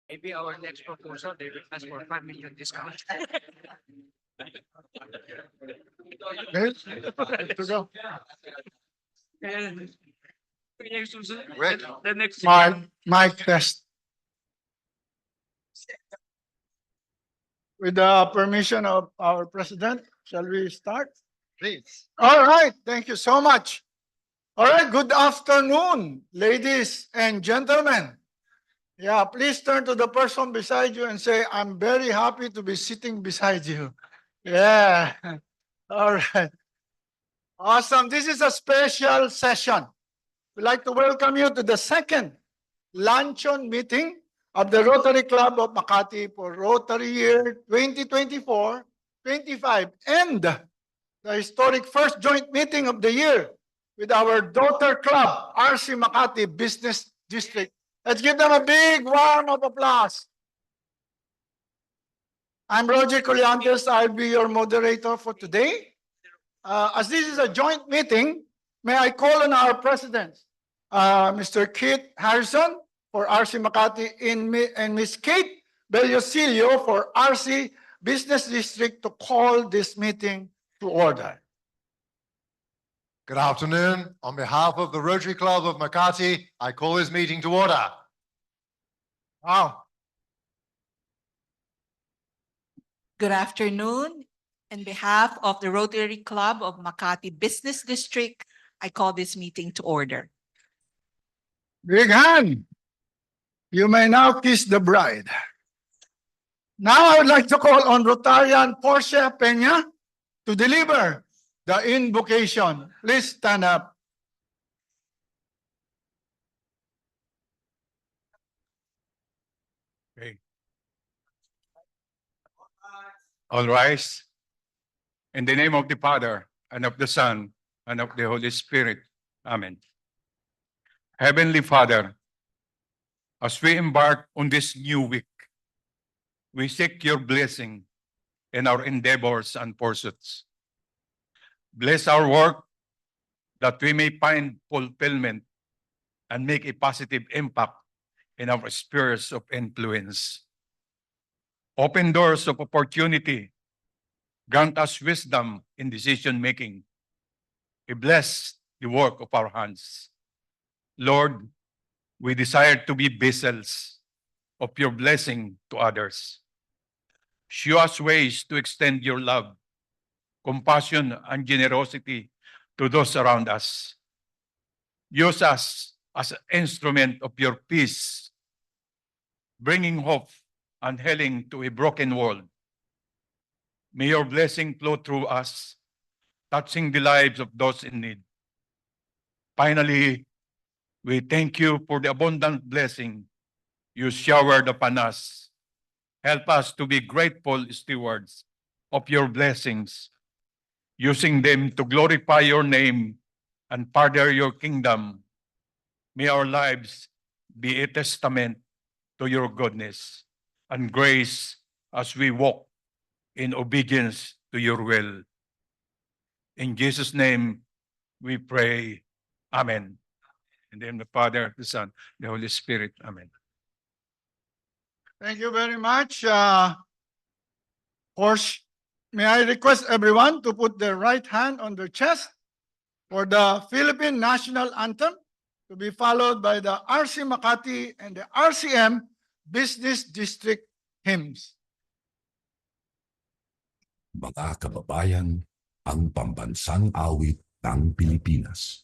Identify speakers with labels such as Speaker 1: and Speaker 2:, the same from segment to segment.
Speaker 1: Maybe our next proposal, they will ask for 5 million discount.
Speaker 2: Okay, good to go.
Speaker 1: And yung susunod,
Speaker 2: Wait.
Speaker 1: the next
Speaker 2: Mic test. With the permission of our president, shall we start?
Speaker 3: Please.
Speaker 2: All right, thank you so much. All right, good afternoon, ladies and gentlemen. Yeah, please turn to the person beside you and say, I'm very happy to be sitting beside you. Yeah, all right. Awesome. This is a special session. We'd like to welcome you to the second luncheon meeting of the Rotary Club of Makati for Rotary Year 2024-25 and the historic first joint meeting of the year with our daughter club, RC Makati Business District. Let's give them a big round of applause. I'm Roger Colliantes. I'll be your moderator for today. As this is a joint meeting, may I call on our presidents, Mr. Kit Harrison for RC Makati and Ms. Kate Bellosilio for RC Business District to call this meeting to order.
Speaker 3: Good afternoon. On behalf of the Rotary Club of Makati, I call this meeting to order.
Speaker 2: Wow.
Speaker 4: Good afternoon. On behalf of the Rotary Club of Makati Business District, I call this meeting to order.
Speaker 2: Big hand. You may now kiss the bride. Now I would like to call on Rotarian Portia Peña to deliver the invocation. Please stand up.
Speaker 5: Okay. All rise. In the name of the Father, and of the Son, and of the Holy Spirit. Amen. Heavenly Father, as we embark on this new week, we seek your blessing in our endeavors and pursuits. Bless our work that we may find fulfillment and make a positive impact in our spheres of influence. Open doors of opportunity. Grant us wisdom in decision-making. We bless the work of our hands. Lord, we desire to be vessels of your blessing to others. Show us ways to extend your love, compassion, and generosity to those around us. Use us as an instrument of your peace, bringing hope and healing to a broken world. May your blessing flow through us, touching the lives of those in need. Finally, we thank you for the abundant blessing you showered upon us. Help us to be grateful stewards of your blessings, using them to glorify your name and further your kingdom. May our lives be a testament to your goodness and grace as we walk in obedience to your will. In Jesus' name we pray. Amen. In the name of the Father, the Son, the Holy Spirit. Amen.
Speaker 2: Thank you very much. May I request everyone to put their right hand on their chest for the Philippine National Anthem to be followed by the RC Makati and the RCM Business District hymns.
Speaker 6: Mga kababayan, ang pambansang awit ng Pilipinas.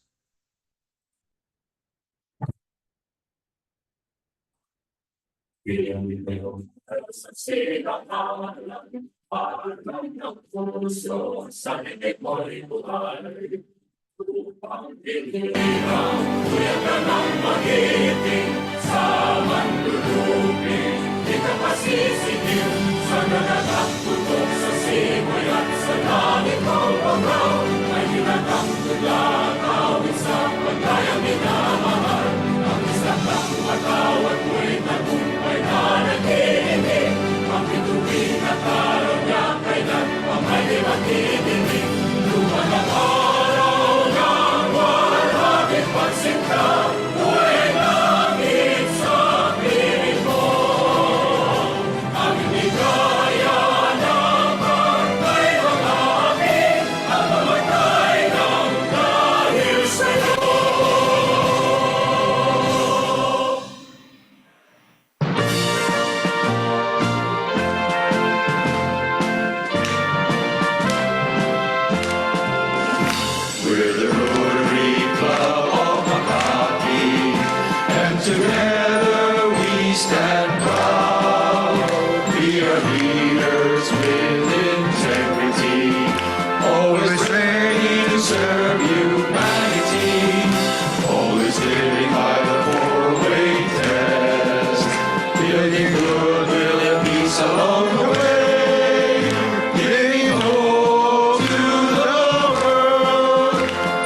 Speaker 7: goodwill and peace along the way, giving hope to the world.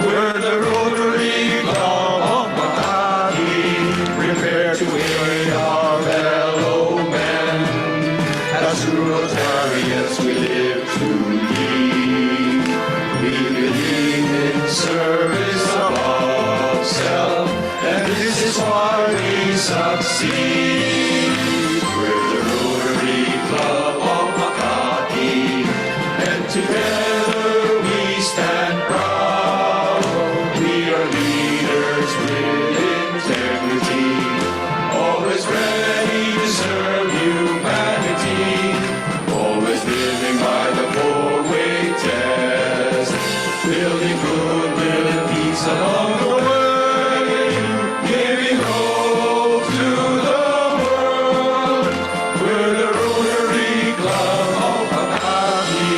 Speaker 7: We're the Rotary Club of Makati, prepare to aid our fellow men. As true Rotarians we live to lead. We believe in service above self, and this is why we succeed. We're the Rotary Club of Makati, and together we stand proud. We are leaders with integrity, always ready to serve humanity, always living by the four-way test, building goodwill and peace along the way, giving hope to the world. We're the Rotary Club of Makati,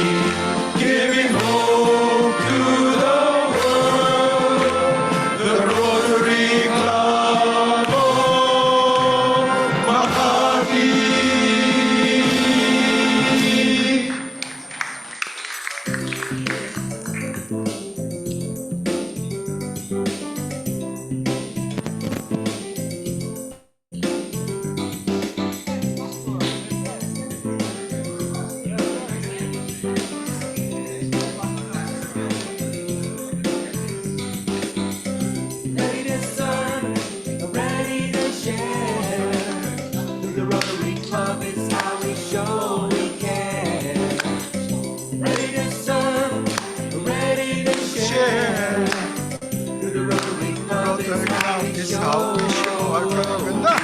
Speaker 7: giving hope to the world. The Rotary Club of Makati.
Speaker 8: Ready to serve, ready to share. The Rotary Club is how we show we care. Ready to serve, ready to share. The Rotary Club is how we show
Speaker 2: Ay, pero ganda.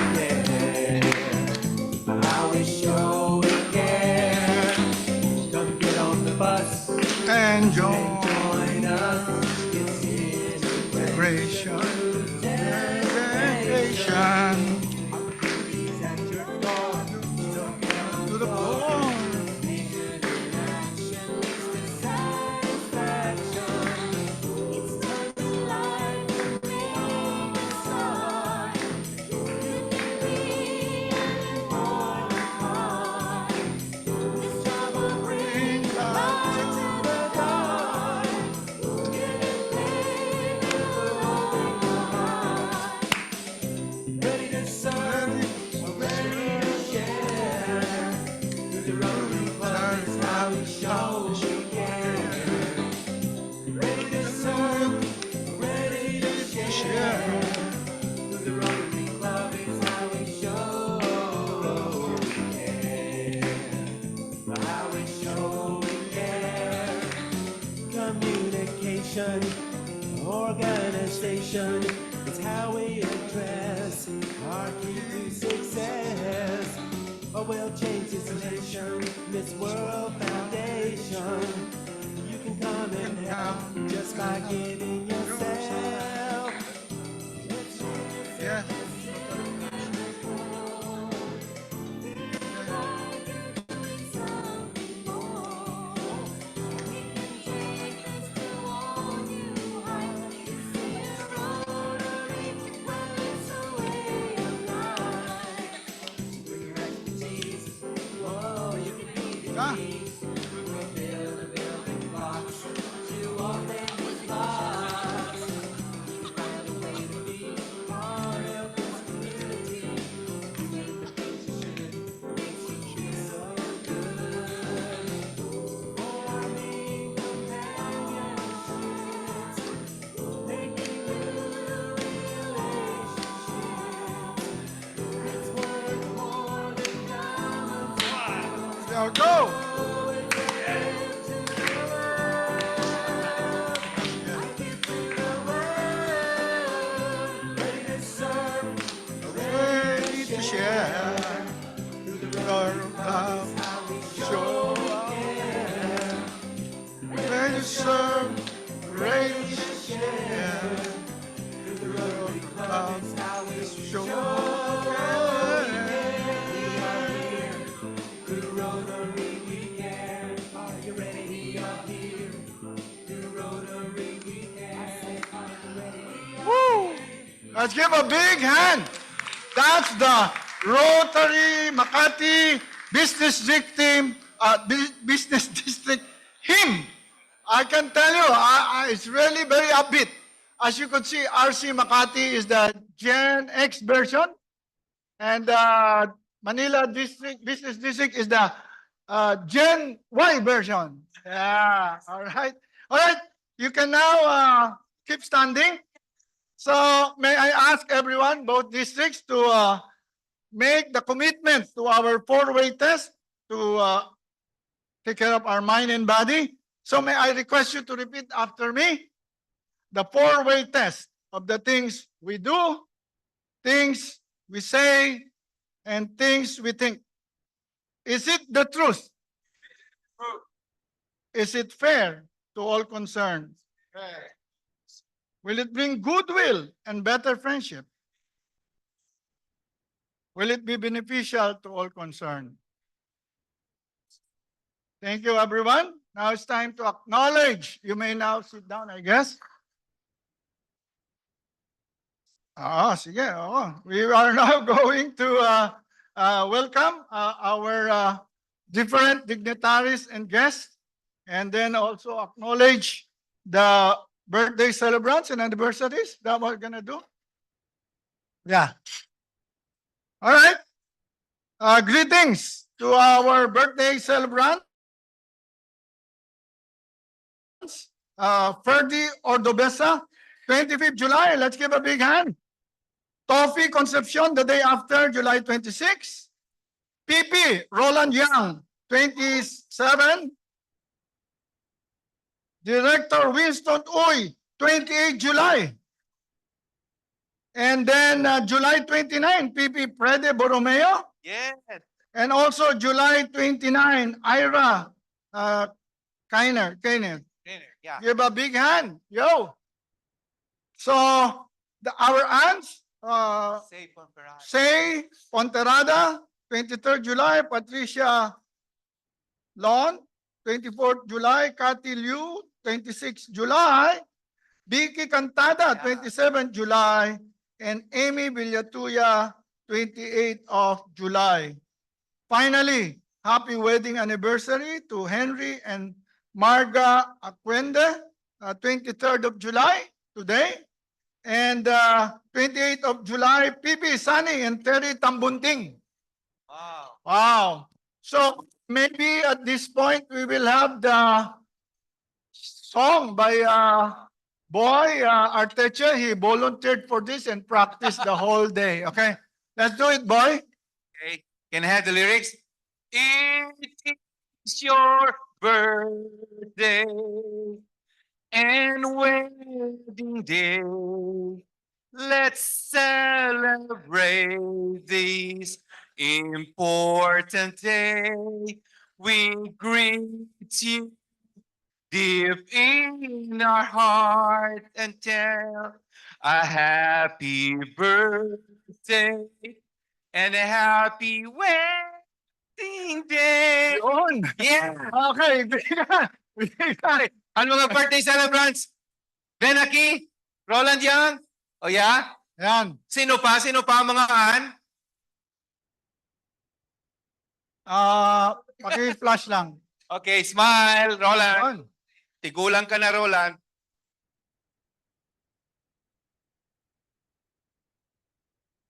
Speaker 8: how we show we care. Come get on the bus
Speaker 2: And
Speaker 8: and join us. It's
Speaker 2: generation, generation, to the poor.
Speaker 8: Ready to serve, ready to share. The Rotary Club is how we show we care. Ready to serve, ready to share. The Rotary Club is how we show we care. How we show we care. Communication, organization, it's how we address our key to success. Or we'll change this nation, this world foundation. You can come and help just by giving yourself.
Speaker 2: Yeah. Ah. Now go. Ready to share. Our love, show our care. Ready to serve, ready to share. The Rotary Club is how we show our care.
Speaker 8: The Rotary we care. Are you ready up here? The Rotary we care. Are you ready?
Speaker 2: Woo! Let's give a big hand. That's the Rotary Makati Business District Team, Business District hymn. I can tell you, it's really very upbeat. As you could see, RC Makati is the Gen X version, and Manila District Business District is the Gen Y version. Yeah, all right. All right, you can now keep standing. So may I ask everyone, both districts, to make the commitment to our four-way test to take care of our mind and body. So may I request you to repeat after me the four-way test of the things we do, things we say, and things we think. Is it the truth? Is it fair to all concerned? Will it bring goodwill and better friendship? Will it be beneficial to all concerned? Thank you, everyone. Now it's time to acknowledge. You may now sit down, I guess. Sige. We are now going to welcome our different dignitaries and guests, and then also acknowledge the birthday celebrants and anniversaries. That what we're gonna do? Yeah. All right. Greetings to our birthday celebrant. Ferdy Ordobesa, 25th July. Let's give a big hand. Toffee Concepcion, the day after, July 26. PP Roland Young, 27. Director Winston Uy, 28 July. And then July 29, PP Frede Borromeo.
Speaker 7: Yes.
Speaker 2: And also July 29, Ira Kenneth.
Speaker 7: Yeah.
Speaker 2: Give a big hand. Yo. So, our aunts,
Speaker 7: Safe on Parade.
Speaker 2: Say Ponterada, 23rd July, Patricia Lon, 24th July, Cathy Liu, 26th July, Vicky Cantada, 27th July, and Amy Villatuya, 28th of July. Finally, happy wedding anniversary to Henry and Marga Aquende, 23rd of July, today. And 28th of July, Pipi Sani and Terry Tambunting.
Speaker 7: Wow.
Speaker 2: Wow. So maybe at this point, we will have the song by Boy Arteche. He volunteered for this and practiced the whole day. Okay, let's do it, Boy.
Speaker 7: Okay. Can I have the lyrics? It is your birthday and wedding day. Let's celebrate this important day. We greet you deep in our heart and tell a happy birthday and a happy wedding day.
Speaker 2: Yun.
Speaker 7: Yeah.
Speaker 2: Okay, bigan. Bigan.
Speaker 7: Ano mga birthday celebrants? Benaki? Roland Young? O yeah?
Speaker 2: Yan.
Speaker 7: Sino pa? Sino pa ang mga an?
Speaker 2: Paki-flash lang.
Speaker 7: Okay, smile, Roland.
Speaker 2: Yan.
Speaker 7: Tigulang ka na, Roland.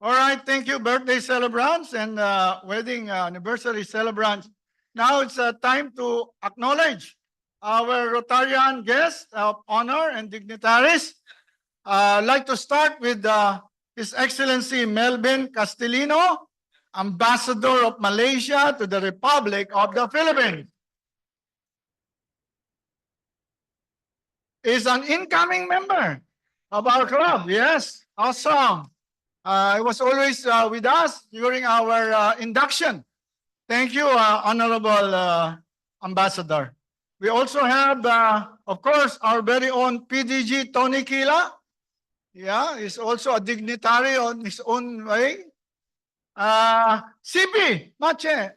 Speaker 2: All right, thank you, birthday celebrants and wedding anniversary celebrants. Now it's time to acknowledge our Rotarian guests of honor and dignitaries. I'd like to start with His Excellency Melvin Castellino, Ambassador of Malaysia to the Republic of the Philippines. Is an incoming member of our club. Yes, awesome. He was always with us during our induction. Thank you, Honorable Ambassador. We also have, of course, our very own PDG, Tony Kila. Yeah, he's also a dignitary on his own way. CP, Mache,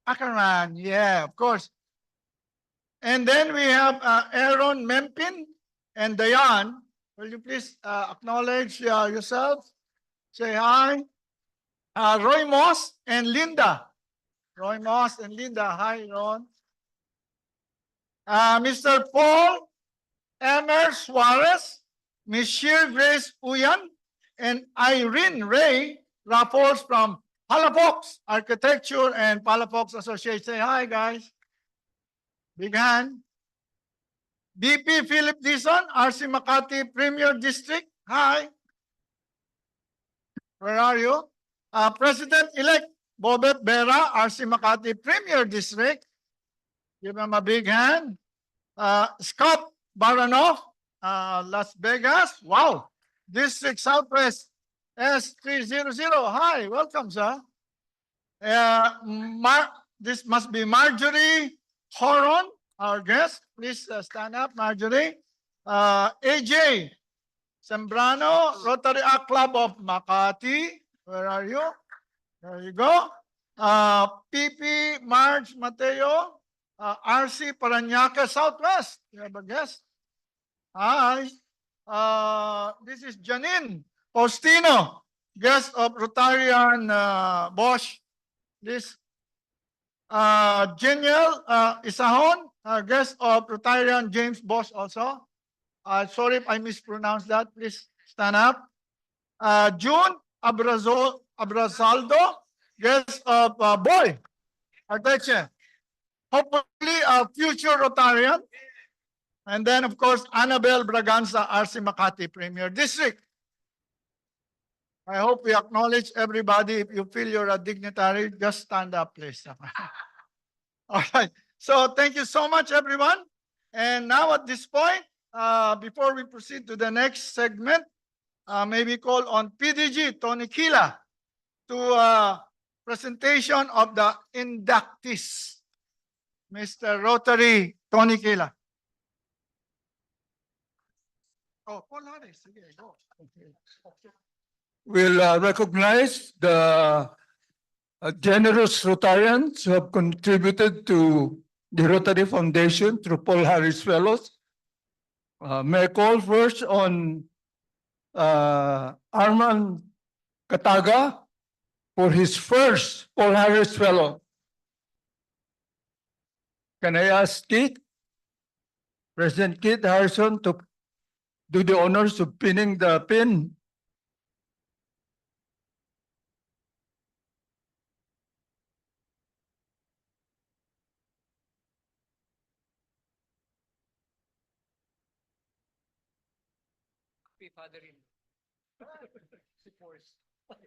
Speaker 2: Akaran, yeah, of course. And then we have Aaron Mempin and Dayan. Will you please acknowledge yourself? Say hi. Roy Moss and Linda. Roy Moss and Linda. Hi, Ron. Mr. Paul Emer Suarez, Ms. Sheer Grace Uyan, and Irene Ray Raffles from Palafox Architecture and Palafox Association. Say hi, guys. Big hand. BP Philip Dizon, RC Makati Premier District. Hi. Where are you? President-elect Bobet Vera, RC Makati Premier District. Give him a big hand. Scott Baranoff, Las Vegas. Wow. District Southwest S300. Hi, welcome, sir. This must be Marjorie Horon, our guest. Please stand up, Marjorie. AJ Sembrano, Rotary Club of Makati. Where are you? There you go. PP Marge Mateo, RC Parañaque Southwest. You have a guest? Hi. This is Janine Faustino, guest of Rotarian Bosch. This Geniel Isahon, guest of Rotarian James Bosch also. Sorry if I mispronounced that. Please stand up. June Abrazaldo, guest of Boy Arteche. Hopefully a future Rotarian. And then, of course, Annabel Braganza, RC Makati Premier District. I hope we acknowledge everybody. If you feel you're a dignitary, just stand up, please. All right. So thank you so much, everyone. And now at this point, before we proceed to the next segment, maybe call on PDG Tony Kila to presentation of the inductees. Mr. Rotary Tony Kila. Oh, Paul Harris. Sige, go.
Speaker 9: Will recognize the generous Rotarians who have contributed to the Rotary Foundation through Paul Harris Fellows. May I call first on Arman Kataga for his first Paul Harris Fellow. Can I ask Keith, President Keith Harrison, to do the honors of pinning the pin?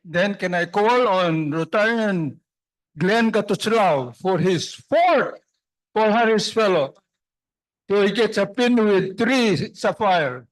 Speaker 9: Then can I call on Rotarian Glenn Katuslao for his fourth Paul Harris Fellow? So he gets a pin with 3 sapphire.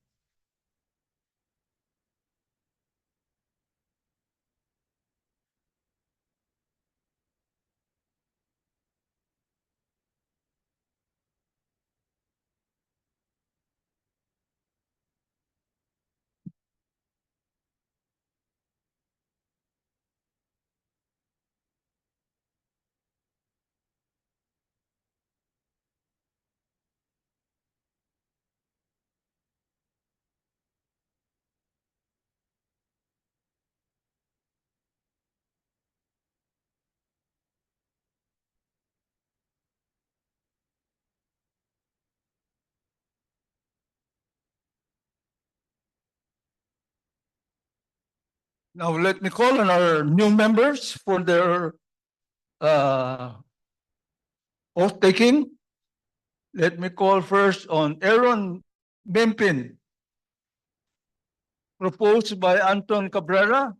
Speaker 9: Now let me call on our new members for their oath taking. Let me call first on Aaron Bimpin, proposed by Anton Cabrera,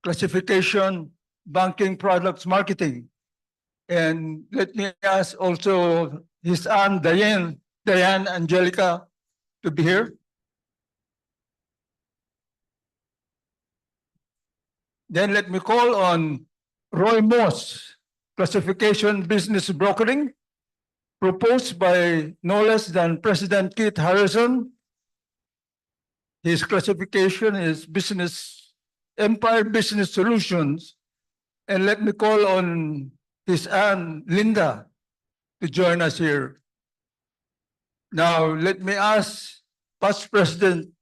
Speaker 9: classification, banking products marketing. And let me ask also his aunt Diane Angelica to be here. Then let me call on Roy Moss, classification business brokering, proposed by no less than President Keith Harrison. His classification is Empire Business Solutions. And let me call on his aunt Linda to join us here. Now let me ask Past President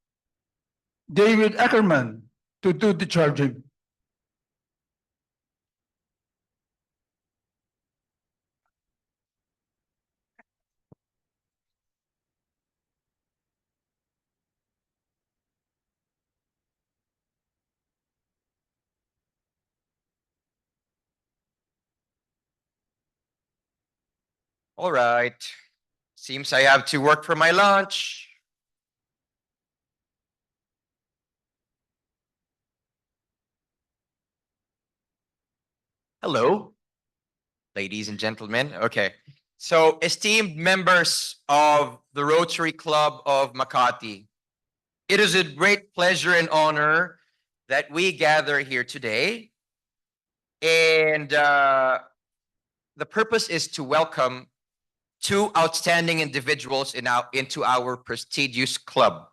Speaker 9: David Ackerman to do the charging.
Speaker 7: All right. Seems I have to work for my lunch. Hello, ladies and gentlemen. Okay. So esteemed members of the Rotary Club of Makati, it is a great pleasure and honor that we gather here today. And the purpose is to welcome two outstanding individuals into our prestigious club.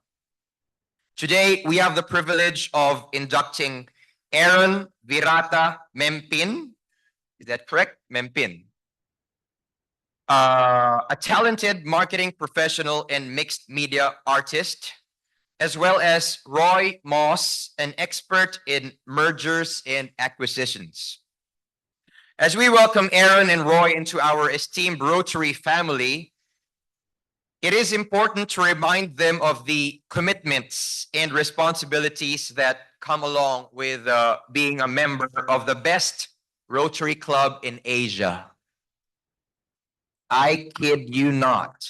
Speaker 7: Today, we have the privilege of inducting Aaron Virata Mempin. Is that correct? Mempin. A talented marketing professional and mixed media artist, as well as Roy Moss, an expert in mergers and acquisitions. As we welcome Aaron and Roy into our esteemed Rotary family, it is important to remind them of the commitments and responsibilities that come along with being a member of the best Rotary Club in Asia. I kid you not.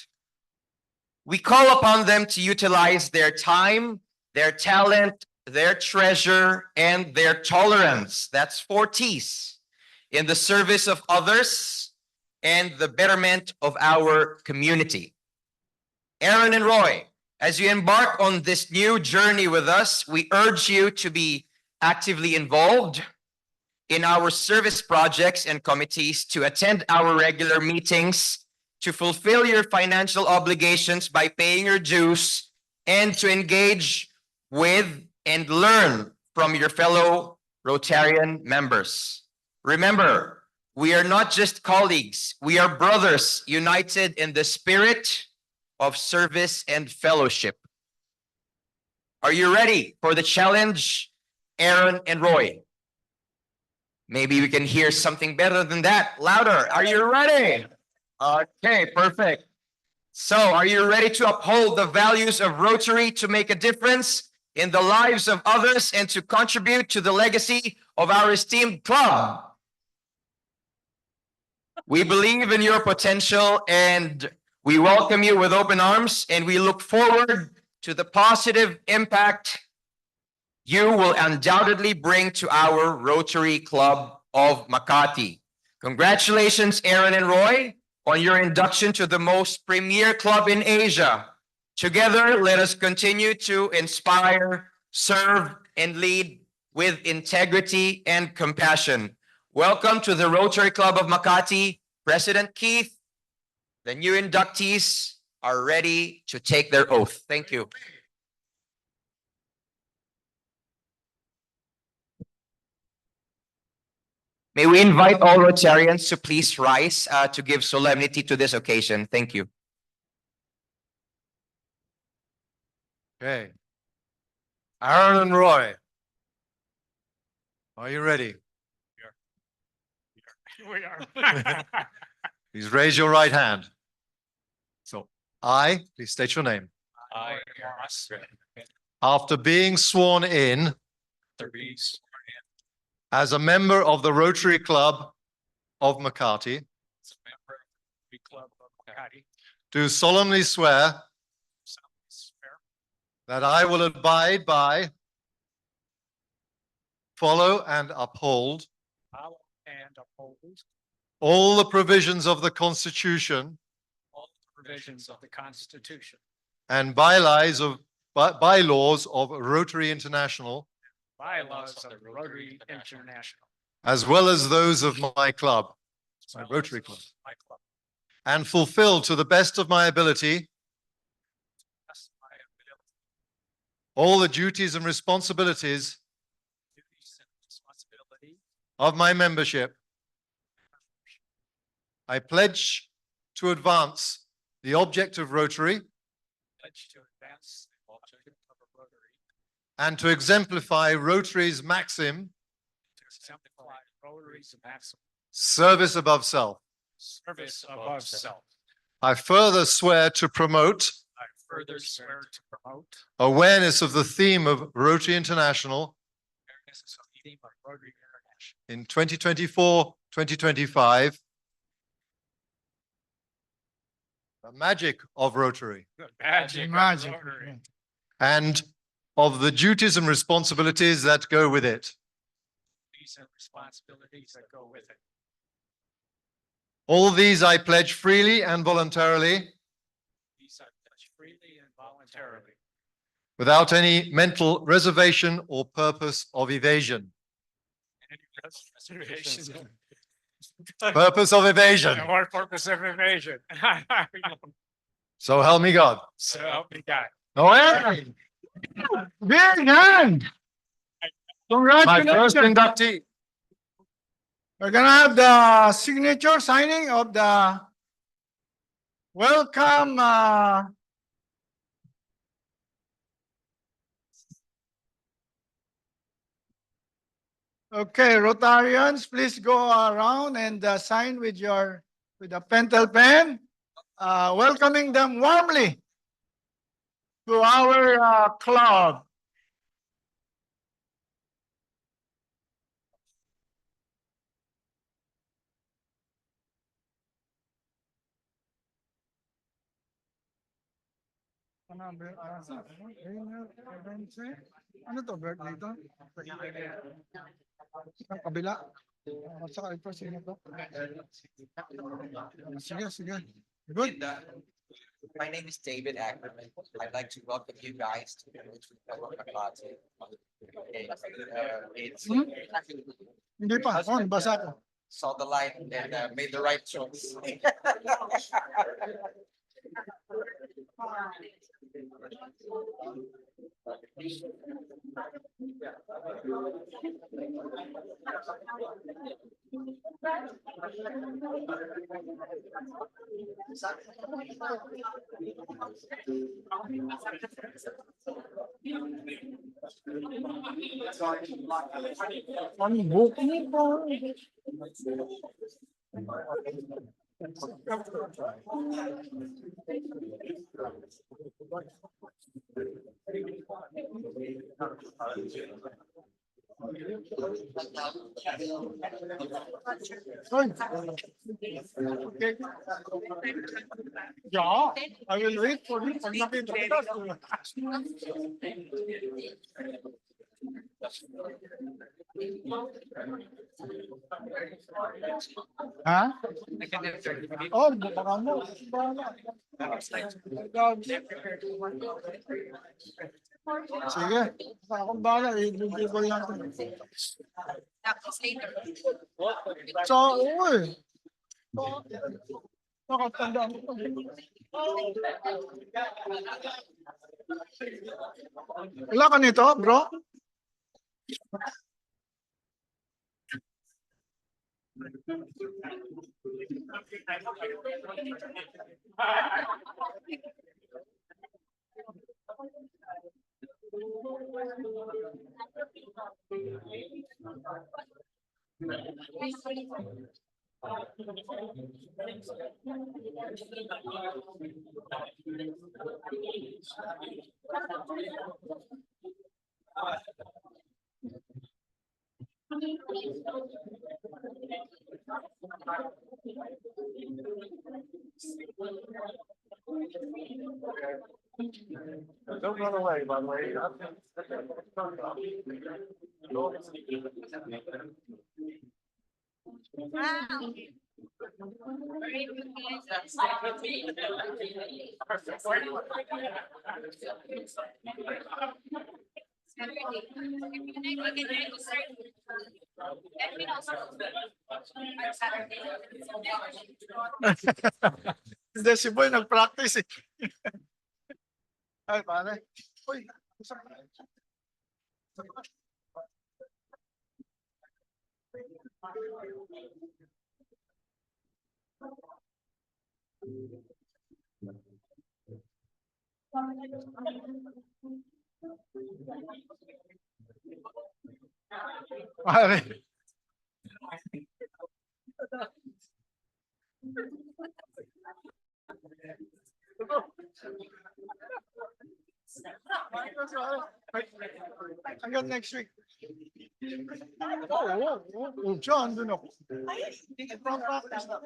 Speaker 7: We call upon them to utilize their time, their talent, their treasure, and their tolerance. That's 4 T's in the service of others and the betterment of our community. Aaron and Roy, as you embark on this new journey with us, we urge you to be actively involved in our service projects and committees, to attend our regular meetings, to fulfill your financial obligations by paying your dues, and to engage with and learn from your fellow Rotarian members. Remember, we are not just colleagues, we are brothers united in the spirit of service and fellowship. Are you ready for the challenge, Aaron and Roy? Maybe we can hear something better than that. Louder. Are you ready? Okay, perfect. So, are you ready to uphold the values of Rotary, to make a difference in the lives of others, and to contribute to the legacy of our esteemed club? We believe in your potential and we welcome you with open arms, and we look forward to the positive impact you will undoubtedly bring to our Rotary Club of Makati. Congratulations, Aaron and Roy, on your induction to the most premier club in Asia. Together, let us continue to inspire, serve, and lead with integrity and compassion. Welcome to the Rotary Club of Makati, President Keith. The new inductees are ready to take their oath. Thank you. May we invite all Rotarians to please rise to give solemnity to this occasion. Thank you.
Speaker 3: Okay. Aaron and Roy, are you ready?
Speaker 1: We are.
Speaker 3: Please raise your right hand. So, please state your name.
Speaker 1: I,
Speaker 3: After being sworn in as a member of the Rotary Club of Makati, do solemnly swear that I will abide by, follow, and uphold all the provisions of the Constitution
Speaker 1: all the provisions of the Constitution,
Speaker 3: and bylaws of Rotary International,
Speaker 1: bylaws of the Rotary International,
Speaker 3: as well as those of my club, my Rotary Club,
Speaker 1: my club.
Speaker 3: and fulfill to the best of my ability
Speaker 1: That's my ability,
Speaker 3: all the duties and responsibilities
Speaker 1: duties, and responsibility.
Speaker 3: of my membership. I pledge to advance the object of Rotary
Speaker 1: Pledge to advance the objective of a Rotary,
Speaker 3: and to exemplify Rotary's maxim,
Speaker 1: to exemplify Rotary's maximum
Speaker 3: service above self.
Speaker 1: service above self.
Speaker 3: I further swear to promote
Speaker 1: I further swear to promote
Speaker 3: awareness of the theme of Rotary International
Speaker 1: awareness of the theme of Rotary International
Speaker 3: in 2024-2025 the magic of Rotary,
Speaker 1: The magic. of
Speaker 2: Magic.
Speaker 1: Rotary.
Speaker 3: and of the duties and responsibilities that go with it.
Speaker 1: Duties and responsibilities that go with it.
Speaker 3: All these I pledge freely and voluntarily,
Speaker 1: These are touched freely and voluntarily,
Speaker 3: without any mental reservation or purpose of evasion.
Speaker 1: and any reservations.
Speaker 3: Purpose of evasion.
Speaker 1: Or purpose of evasion.
Speaker 3: So help me God.
Speaker 1: So help me God.
Speaker 3: Oh, yeah.
Speaker 2: Big hand.
Speaker 3: My first
Speaker 2: Congratulations.
Speaker 3: inductee.
Speaker 2: We're gonna have the signature signing of the welcome, okay, Rotarians, please go around and sign with a pentel pen, welcoming them warmly to our club. Ano to, birthday to? Ang kabila? Saka ito, sino to? Sige, sige. Good.
Speaker 10: My name is David Ackerman. I'd like to welcome you guys to the Rotary Club of Makati. It's
Speaker 2: Hindi pa, basa ko.
Speaker 10: saw the light and made the right choice.
Speaker 2: Ang buko mo pa. Hoy. Okay. Yeah, I will wait for you. Pag nakita kita. Ha? Oh, baka mo. Sige. Akong bahala. I-google lang. So, oo eh. Nakatandaan ko. Wala ka nito, bro? Don't run away, by the way. Hindi, si Boy nag-practice eh. Ay, pare. Uy, isa pa. Pare. Hanggang next week. John, dun ako. From practice na.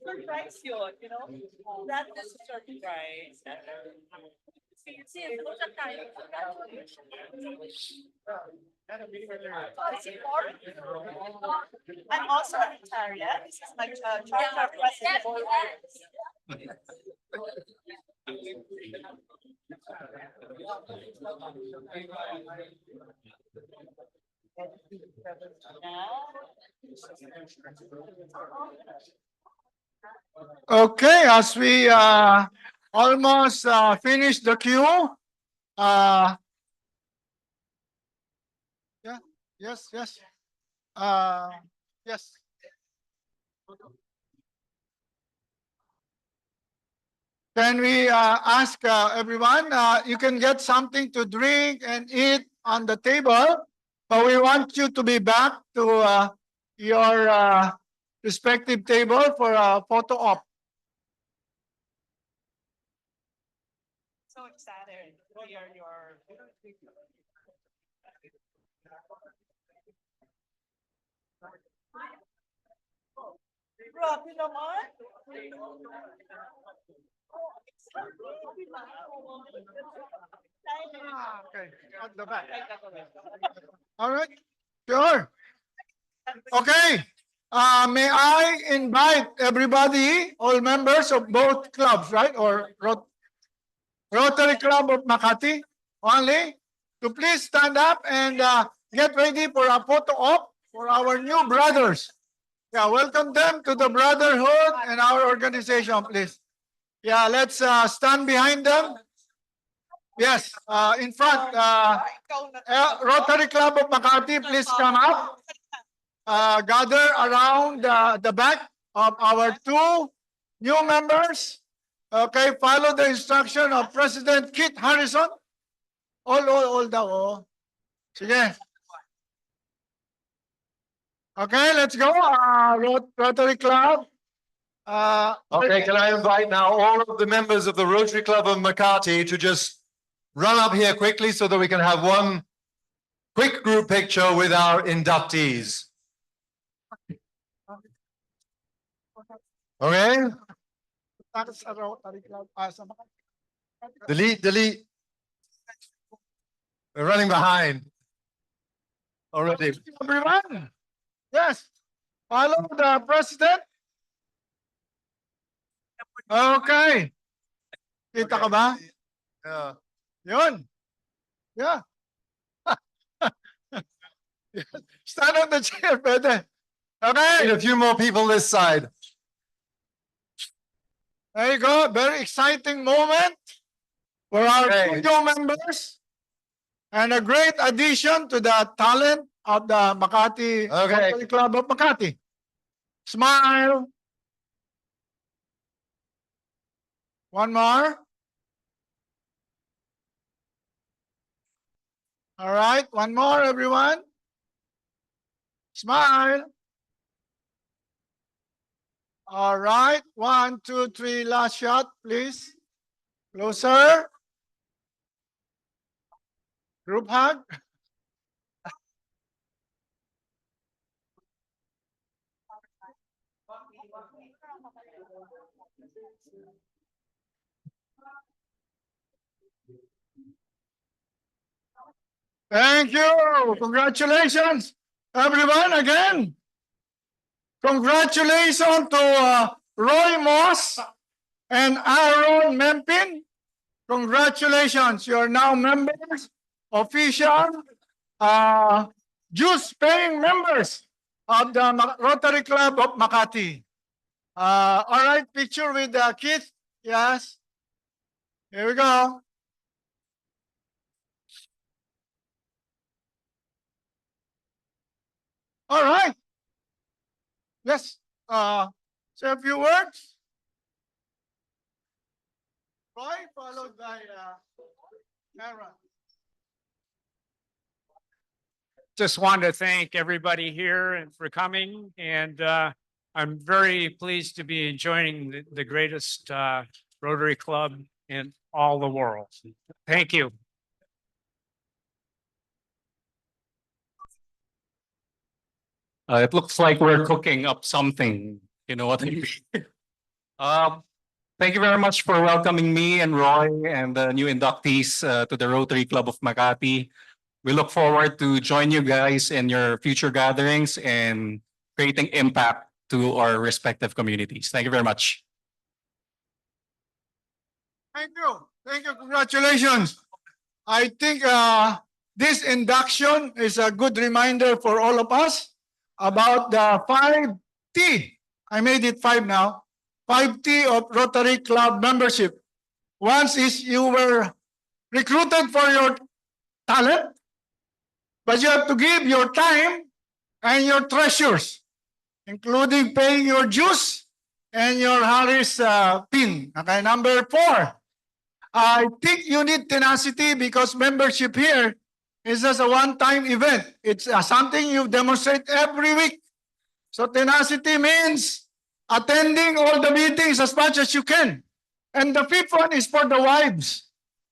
Speaker 4: Surprise yun, you know? That is a surprise. I'm also a retired. This is my charter president.
Speaker 2: Okay, as we almost finish the queue, yeah, yes, yes, yes. Can we ask everyone, you can get something to drink and eat on the table, but we want you to be back to your respective table for a photo op.
Speaker 4: So excited to hear your. Grabe naman.
Speaker 2: Okay, at the back. All right, sure. Okay, may I invite everybody, all members of both clubs, right? Or Rotary Club of Makati only, to please stand up and get ready for a photo op for our new brothers. Yeah, welcome them to the brotherhood and our organization, please. Yeah, let's stand behind them. Yes, in front. Rotary Club of Makati, please come up. Gather around the back of our two new members. Okay, follow the instruction of President Kit Harrison. All daw. Oh. Sige. Okay, let's go. Rotary Club.
Speaker 3: Okay, can I invite now all of the members of the Rotary Club of Makati to just run up here quickly so that we can have one quick group picture with our inductees. Okay,
Speaker 2: Sa Rotary Club. Sa Makati.
Speaker 3: delete. We're running behind already.
Speaker 2: Everyone. Yes. Follow the president. Okay. Kita ka ba?
Speaker 3: Yeah.
Speaker 2: Yun. Yeah. Stand on the chair, pwede. Okay.
Speaker 3: Need a few more people this side.
Speaker 2: There you go. Very exciting moment for our
Speaker 3: Okay.
Speaker 2: two new members and a great addition to the talent of the Makati
Speaker 3: Okay.
Speaker 2: Rotary Club of Makati. Smile. One more. All right. One more, everyone. Smile. All right. 1, 2, 3. Last shot, please. Closer. Group hug. Thank you. Congratulations, everyone, again. Congratulations to Roy Moss and Aaron Mempin. Congratulations. You are now members, official, dues-paying members of the Rotary Club of Makati. All right, picture with Keith. Yes. Here we go. All right. Yes. Say a few words. Roy, followed by Aaron.
Speaker 1: Just wanted to thank everybody here and for coming, and I'm very pleased to be joining the greatest Rotary Club in all the world. Thank you. It looks like we're cooking up something, you know what I mean? Thank you very much for welcoming me and Roy and the new inductees to the Rotary Club of Makati. We look forward to join you guys in your future gatherings and creating impact to our respective communities. Thank you very much.
Speaker 2: Thank you. Thank you. Congratulations. I think this induction is a good reminder for all of us about the 5T. I made it 5 now. 5T of Rotary Club membership. Once is you were recruited for your talent, but you have to give your time and your treasures, including paying your dues and your Harris pin. Okay, number 4. I think you need tenacity because membership here is just a one-time event. It's something you demonstrate every week. So tenacity means attending all the meetings as much as you can. And the 5th one is for the wives.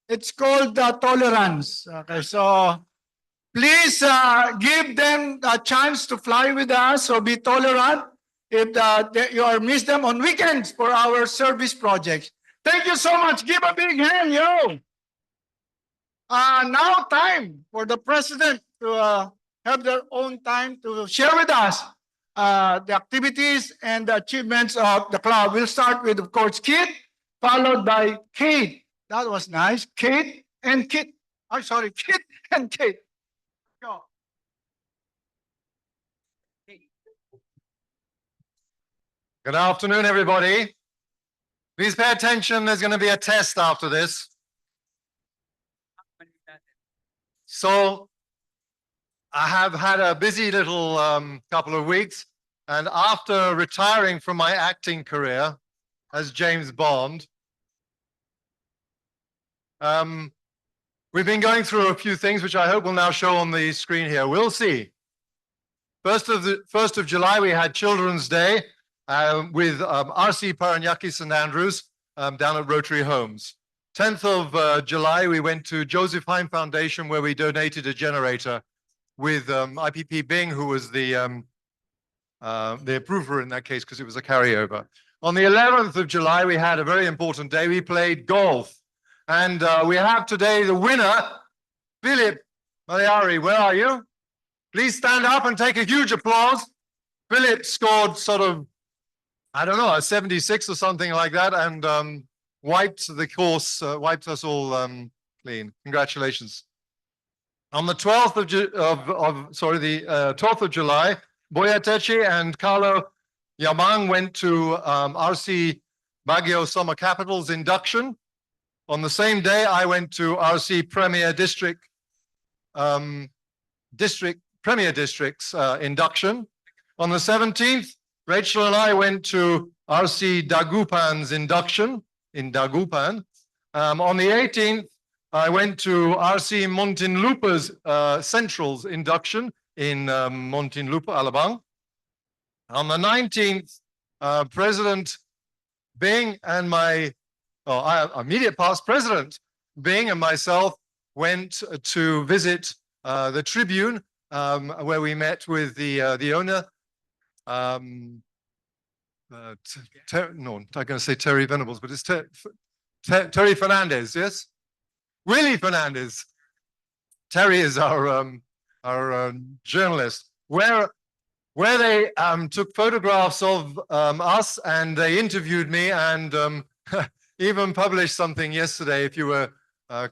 Speaker 2: It's called tolerance. Okay, so please give them a chance to fly with us. So be tolerant if you are miss them on weekends for our service projects. Thank you so much. Give a big hand, yo. Now time for the president to have their own time to share with us the activities and the achievements of the club. We'll start with, of course, Kit, followed by Kate. That was nice. Kate and Kit. I'm sorry, Kit and Kate. Go.
Speaker 3: Good afternoon, everybody. Please pay attention. There's going to be a test after this. So I have had a busy little couple of weeks, and after retiring from my acting career as James Bond, we've been going through a few things which I hope will now show on the screen here. We'll see. 1st of July, we had Children's Day with RC Paranaque St. Andrews down at Rotary Homes. 10th of July, we went to Josephine Foundation where we donated a generator with IPP Bing, who was the approver in that case because it was a carryover. On the 11th of July, we had a very important day. We played golf. And we have today the winner, Philip Maliari. Where are you? Please stand up and take a huge applause. Philip scored sort of, I don't know, a 76 or something like that, and wiped the course, wiped us all clean. Congratulations. On the 12th of July, Boyatechi and Carlo Yamang went to RC Baguio Summer Capital's induction. On the same day, I went to RC Premier District, Premier District's induction. On the 17th, Rachel and I went to RC Dagupan's induction in Dagupan. On the 18th, I went to RC Muntinlupa's Central's induction in Muntinlupa, Alabang. On the 19th, President Bing and my immediate past President Bing and myself went to visit the Tribune, where we met with the owner. No, I'm not going to say Terry Venables, but it's Terry Fernandez, yes? Willie Fernandez. Terry is our journalist, where they took photographs of us and they interviewed me and even published something yesterday if you were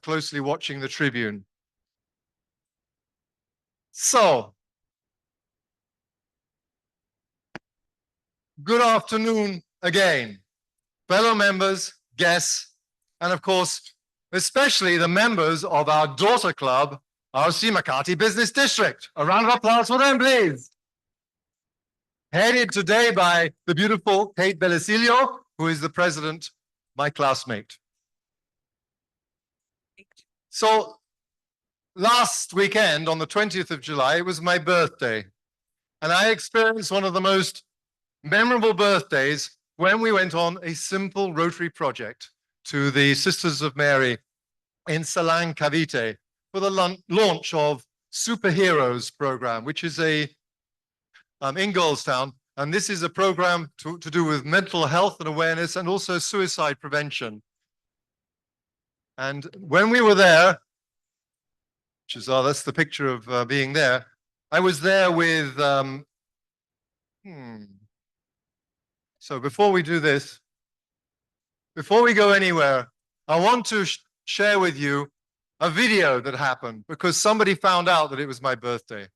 Speaker 3: closely watching the Tribune. So, good afternoon again, fellow members, guests, and of course, especially the members of our daughter club, RC Makati Business District. A round of applause for them, please. Headed today by the beautiful Kate Bellisilio, who is the president, my classmate. So last weekend on the 20th of July, it was my birthday. And I experienced one of the most memorable birthdays when we went on a simple Rotary project to the Sisters of Mary in Salang, Cavite for the launch of Superheroes program, which is in Girlstown. And this is a program to do with mental health and awareness and also suicide prevention. And when we were there, that's the picture of being there, I was there with, so before we do this, before we go anywhere, I want to share with you a video that happened because somebody found out that it was my birthday.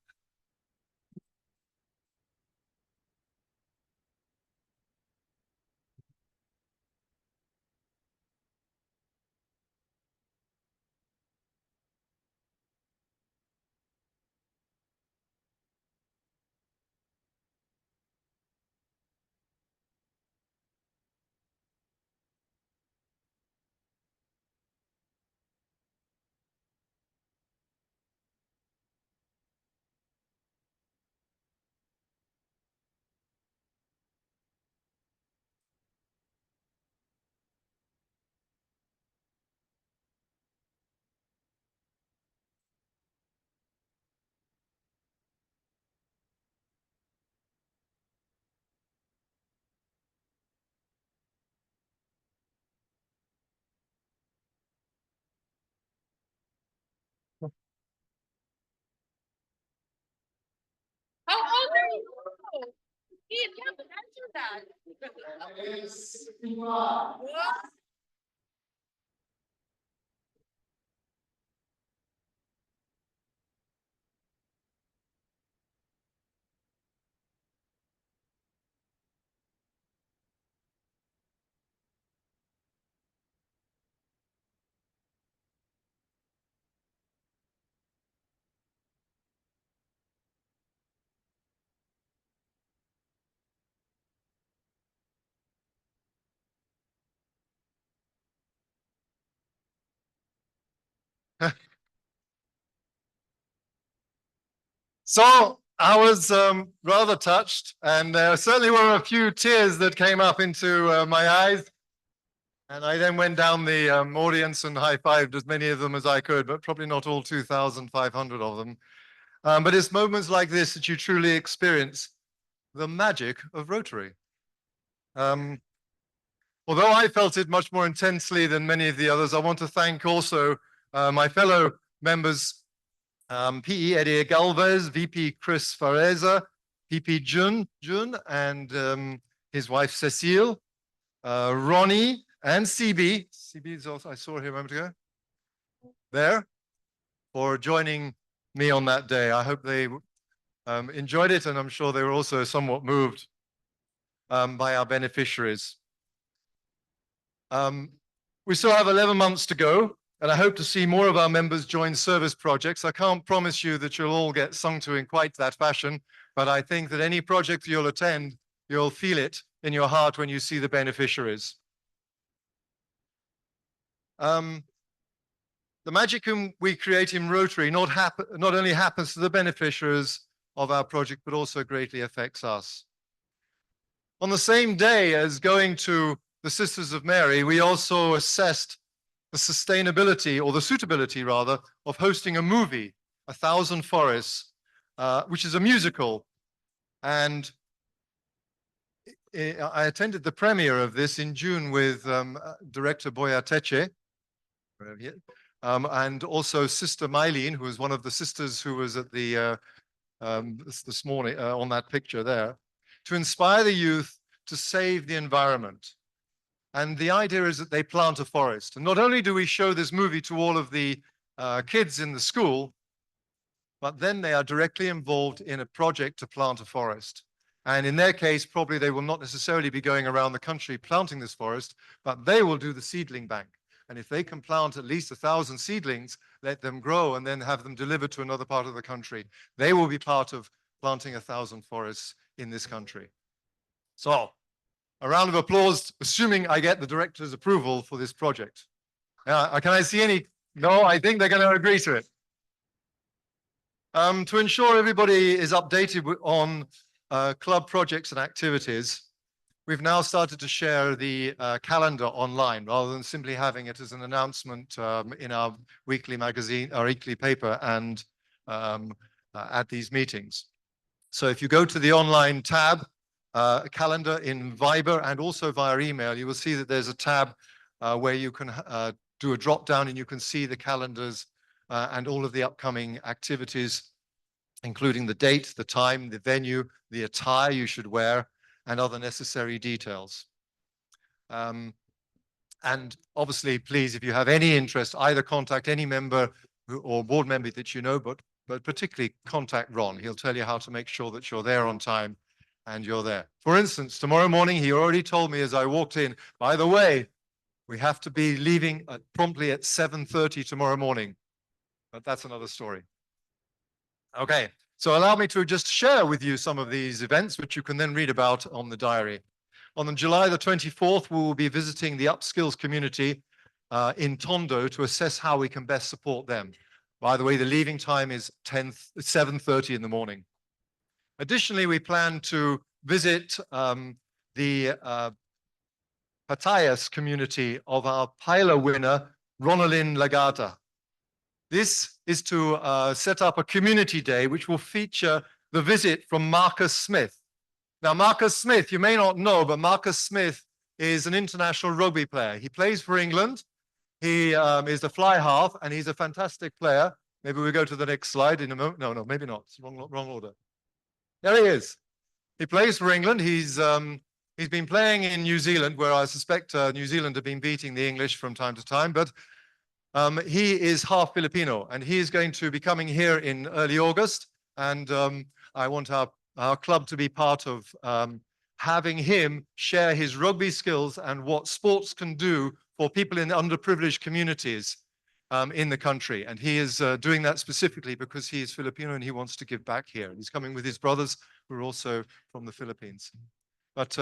Speaker 11: How old are you? Keith, you haven't answered that. What?
Speaker 3: So I was rather touched, and there certainly were a few tears that came up into my eyes. And I then went down the audience and high-fived as many of them as I could, but probably not all 2,500 of them. But it's moments like this that you truly experience the magic of Rotary. Although I felt it much more intensely than many of the others, I want to thank also my fellow members, PE Eddie Galvez, VP Chris Fareza, VP Jun, and his wife Cecile, Ronnie, and CB. CB is also, I saw him a moment ago, there, for joining me on that day. I hope they enjoyed it, and I'm sure they were also somewhat moved by our beneficiaries. We still have 11 months to go, and I hope to see more of our members join service projects. I can't promise you that you'll all get sung to in quite that fashion, but I think that any project you'll attend, you'll feel it in your heart when you see the beneficiaries. The magic we create in Rotary not only happens to the beneficiaries of our project, but also greatly affects us. On the same day as going to the Sisters of Mary, we also assessed the sustainability, or the suitability rather, of hosting a movie, 1,000 Forests, which is a musical. And I attended the premiere of this in June with director Boya Teche, and also Sister Mylene, who was one of the sisters who was at the this morning on that picture there, to inspire the youth to save the environment. And the idea is that they plant a forest. And not only do we show this movie to all of the kids in the school, but then they are directly involved in a project to plant a forest. And in their case, probably they will not necessarily be going around the country planting this forest, but they will do the seedling bank. And if they can plant at least 1,000 seedlings, let them grow and then have them delivered to another part of the country, they will be part of planting 1,000 forests in this country. So, a round of applause, assuming I get the director's approval for this project. Can I see any? No, I think they're going to agree to it. To ensure everybody is updated on club projects and activities, we've now started to share the calendar online rather than simply having it as an announcement in our weekly magazine, our weekly paper, and at these meetings. So if you go to the online tab, calendar in Viber and also via email, you will see that there's a tab where you can do a drop down and you can see the calendars and all of the upcoming activities, including the date, the time, the venue, the attire you should wear, and other necessary details. And obviously, please, if you have any interest, either contact any member or board member that you know, but particularly contact Ron. He'll tell you how to make sure that you're there on time and you're there. For instance, tomorrow morning, he already told me as I walked in, by the way, we have to be leaving promptly at 7:30 tomorrow morning. But that's another story. Okay, so allow me to just share with you some of these events, which you can then read about on the diary. On July the 24th, we will be visiting the Upskills community in Tondo to assess how we can best support them. By the way, the leaving time is 7:30 in the morning. Additionally, we plan to visit the Patayas community of our Pilar winner, Ronaldin Lagata. This is to set up a community day which will feature the visit from Marcus Smith. Now, Marcus Smith, you may not know, but Marcus Smith is an international rugby player. He plays for England. He is a fly half, and he's a fantastic player. Maybe we go to the next slide in a moment. No, maybe not. It's wrong order. There he is. He plays for England. He's been playing in New Zealand, where I suspect New Zealand have been beating the English from time to time. But he is half Filipino, and he is going to be coming here in early August. And I want our club to be part of having him share his rugby skills and what sports can do for people in underprivileged communities in the country. And he is doing that specifically because he is Filipino and he wants to give back here. He's coming with his brothers who are also from the Philippines. But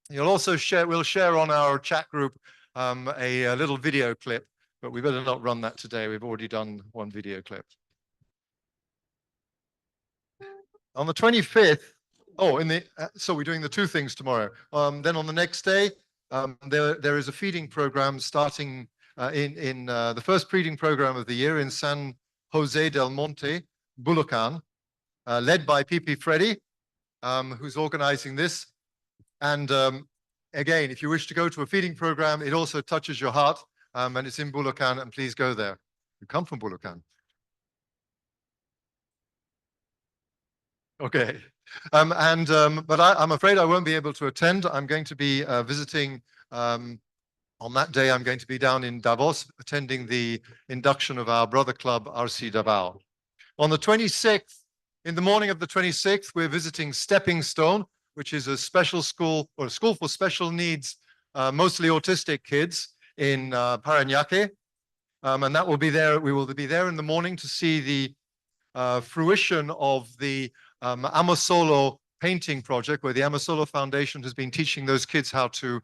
Speaker 3: we'll share on our chat group a little video clip, but we better not run that today. We've already done one video clip. On the 25th, so we're doing the two things tomorrow. Then on the next day, there is a feeding program starting in the first feeding program of the year in San Jose del Monte, Bulacan, led by Pipi Freddy, who's organizing this. And again, if you wish to go to a feeding program, it also touches your heart, and it's in Bulacan, and please go there. You come from Bulacan. Okay. But I'm afraid I won't be able to attend. I'm going to be visiting on that day. I'm going to be down in Davos, attending the induction of our brother club, RC Davao. On the 26th, in the morning of the 26th, we're visiting Stepping Stone, which is a special school or a school for special needs, mostly autistic kids in Parañaque. And that will be there. We will be there in the morning to see the fruition of the Amasolo painting project, where the Amasolo Foundation has been teaching those kids how to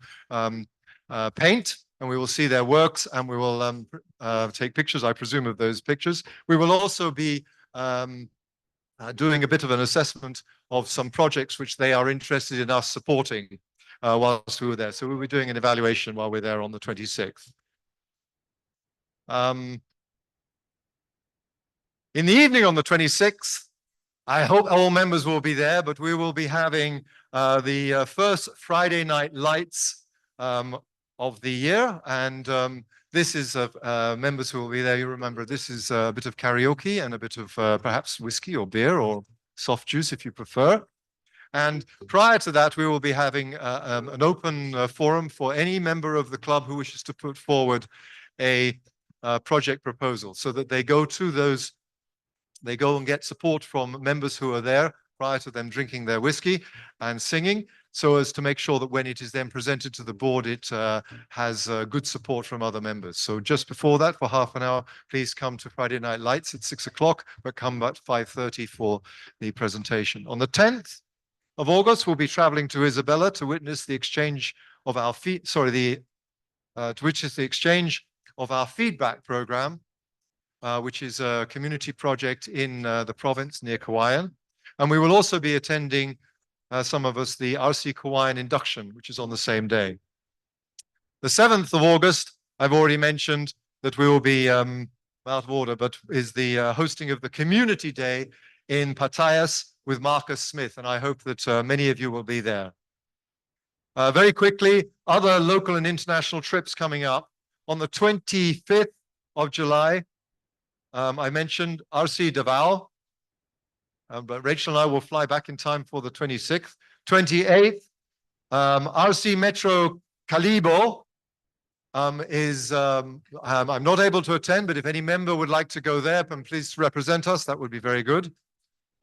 Speaker 3: paint, and we will see their works, and we will take pictures, I presume, of those pictures. We will also be doing a bit of an assessment of some projects which they are interested in us supporting whilst we were there. So we'll be doing an evaluation while we're there on the 26th. In the evening on the 26th, I hope all members will be there, but we will be having the first Friday Night Lights of the year. And this is members who will be there. You remember, this is a bit of karaoke and a bit of perhaps whiskey or beer or soft juice if you prefer. And prior to that, we will be having an open forum for any member of the club who wishes to put forward a project proposal, so that they go and get support from members who are there prior to them drinking their whiskey and singing, so as to make sure that when it is then presented to the board, it has good support from other members. So just before that, for half an hour, please come to Friday Night Lights at 6 o'clock, but come at 5:30 for the presentation. On the 10th of August, we'll be traveling to Isabela to witness the exchange of our feedback program, which is a community project in the province near Kawayan. And we will also be attending some of us, the RC Kawayan induction, which is on the same day. The 7th of August, I've already mentioned that we will be out of order, but is the hosting of the Community Day in Pattayas with Marcus Smith, and I hope that many of you will be there. Very quickly, other local and international trips coming up. On the 25th of July, I mentioned RC Davao, but Rachel and I will fly back in time for the 26th. 28th, RC Metro Calibo I'm not able to attend, but if any member would like to go there, then please represent us. That would be very good.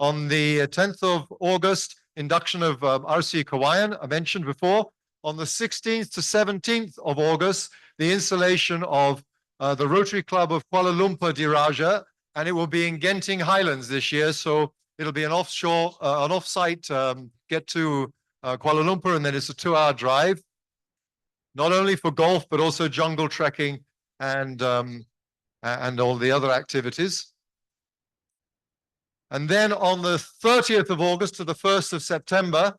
Speaker 3: On the 10th of August, induction of RC Kawayan, I mentioned before. On the 16th to 17th of August, the installation of the Rotary Club of Kuala Lumpur Diraja, and it will be in Genting Highlands this year. So it'll be an offshore, an offsite get to Kuala Lumpur, and then it's a 2-hour drive. Not only for golf, but also jungle trekking and all the other activities. And then on the 30th of August to the 1st of September,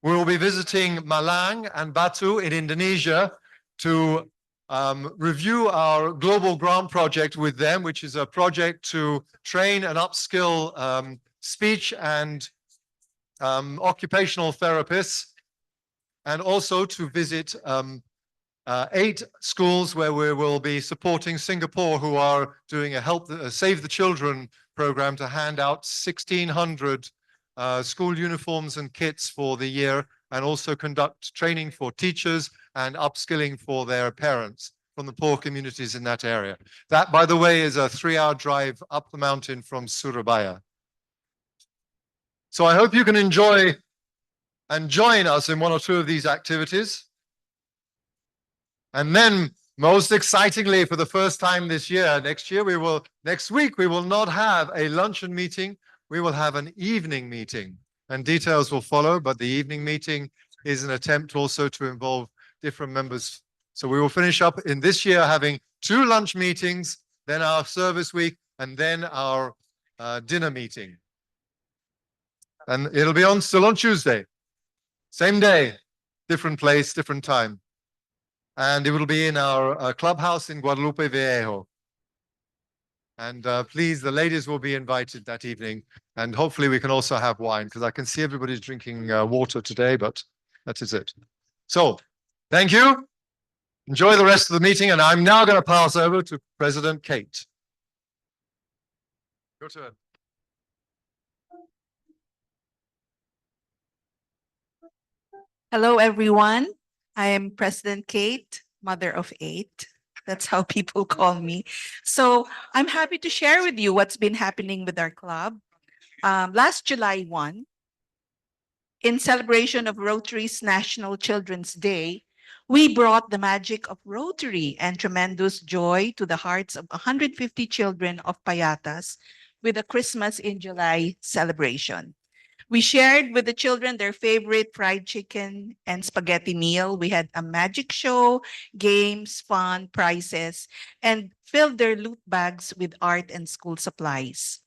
Speaker 3: we will be visiting Malang and Batu in Indonesia to review our global grant project with them, which is a project to train and upskill speech and occupational therapists, and also to visit 8 schools where we will be supporting Singapore, who are doing a Save the Children program to hand out 1,600 school uniforms and kits for the year, and also conduct training for teachers and upskilling for their parents from the poor communities in that area. That, by the way, is a 3-hour drive up the mountain from Surabaya. So I hope you can enjoy and join us in 1 or 2 of these activities. And then, most excitingly, for the first time this year, next week, we will not have a luncheon meeting. We will have an evening meeting, and details will follow. But the evening meeting is an attempt also to involve different members. So we will finish up in this year having 2 lunch meetings, then our service week, and then our dinner meeting. And it'll be still on Tuesday. Same day, different place, different time. And it will be in our clubhouse in Guadalupe Viejo. And please, the ladies will be invited that evening. And hopefully we can also have wine, because I can see everybody's drinking water today, but that is it. So, thank you. Enjoy the rest of the meeting. And I'm now going to pass over to President Kate. Your turn.
Speaker 4: Hello, everyone. I am President Kate, mother of 8. That's how people call me. So I'm happy to share with you what's been happening with our club. Last July 1, in celebration of Rotary's National Children's Day, we brought the magic of Rotary and tremendous joy to the hearts of 150 children of Payatas with a Christmas in July celebration. We shared with the children their favorite fried chicken and spaghetti meal. We had a magic show, games, fun, prizes, and filled their loot bags with art and school supplies.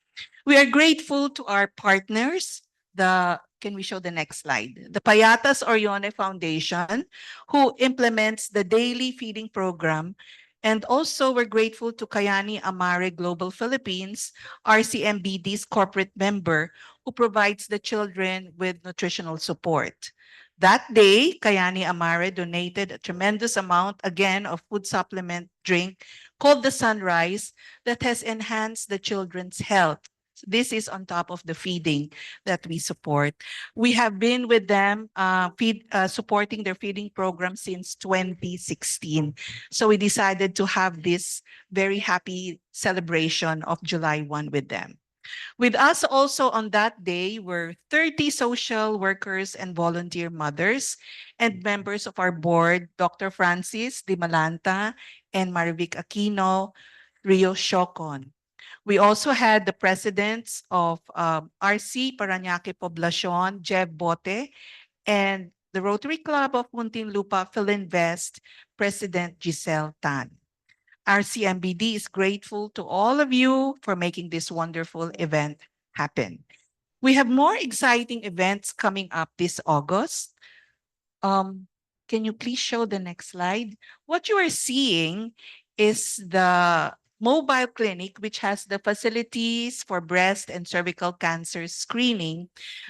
Speaker 4: We are grateful to our partners, can we show the next slide? The Payatas Orione Foundation, who implements the daily feeding program. And also we're grateful to Kayani Amare Global Philippines, RCMBD's corporate member, who provides the children with nutritional support. That day, Kayani Amare donated a tremendous amount, again, of food supplement drink called the Sunrise that has enhanced the children's health. This is on top of the feeding that we support. We have been with them supporting their feeding program since 2016. So we decided to have this very happy celebration of July 1 with them. With us also on that day were 30 social workers and volunteer mothers and members of our board, Dr. Francis Di Malanta and Marivic Aquino, Rio Shocon. We also had the presidents of RC Parañaque Poblacion, Jeb Bote, and the Rotary Club of Muntinlupa Philinvest, President Giselle Tan. RCMBD is grateful to all of you for making this wonderful event happen. We have more exciting events coming up this August. Can you please show the next slide? What you are seeing is the mobile clinic, which has the facilities for breast and cervical cancer screening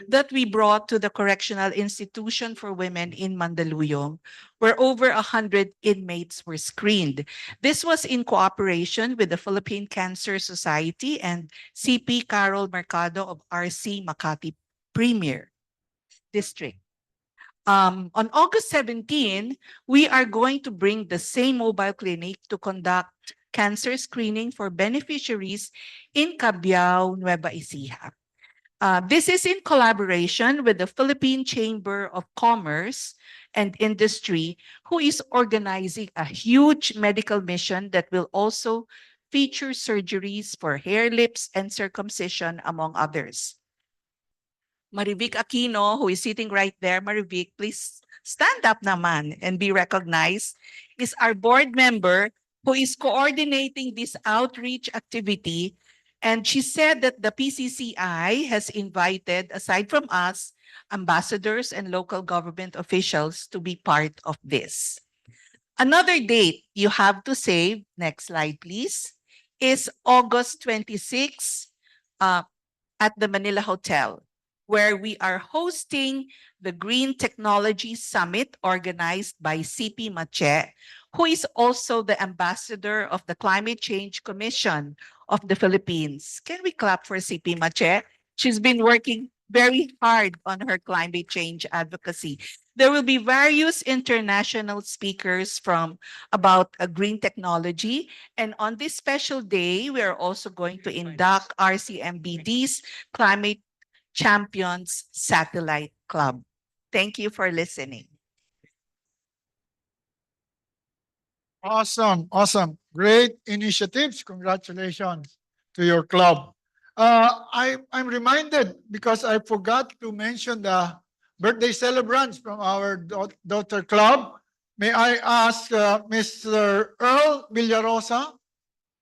Speaker 4: that we brought to the Correctional Institution for Women in Mandaluyong, where over 100 inmates were screened. This was in cooperation with the Philippine Cancer Society and CP Carol Mercado of RC Makati Premier District. On August 17, we are going to bring the same mobile clinic to conduct cancer screening for beneficiaries in Cabiao, Nueva Ecija. This is in collaboration with the Philippine Chamber of Commerce and Industry, who is organizing a huge medical mission that will also feature surgeries for hair, lips, and circumcision, among others. Marivic Aquino, who is sitting right there, Marivic, please stand up naman and be recognized, is our board member who is coordinating this outreach activity. And she said that the PCCI has invited, aside from us, ambassadors and local government officials to be part of this. Another date you have to save, next slide please, is August 26 at the Manila Hotel, where we are hosting the Green Technology Summit organized by CP Mache, who is also the ambassador of the Climate Change Commission of the Philippines. Can we clap for CP Mache? She's been working very hard on her climate change advocacy. There will be various international speakers from about green technology. And on this special day, we are also going to induct RCMBD's Climate Champions Satellite Club. Thank you for listening.
Speaker 2: Awesome, awesome. Great initiatives. Congratulations to your club. I'm reminded because I forgot to mention the birthday celebrants from our daughter club. May I ask Mr. Earl Villarosa,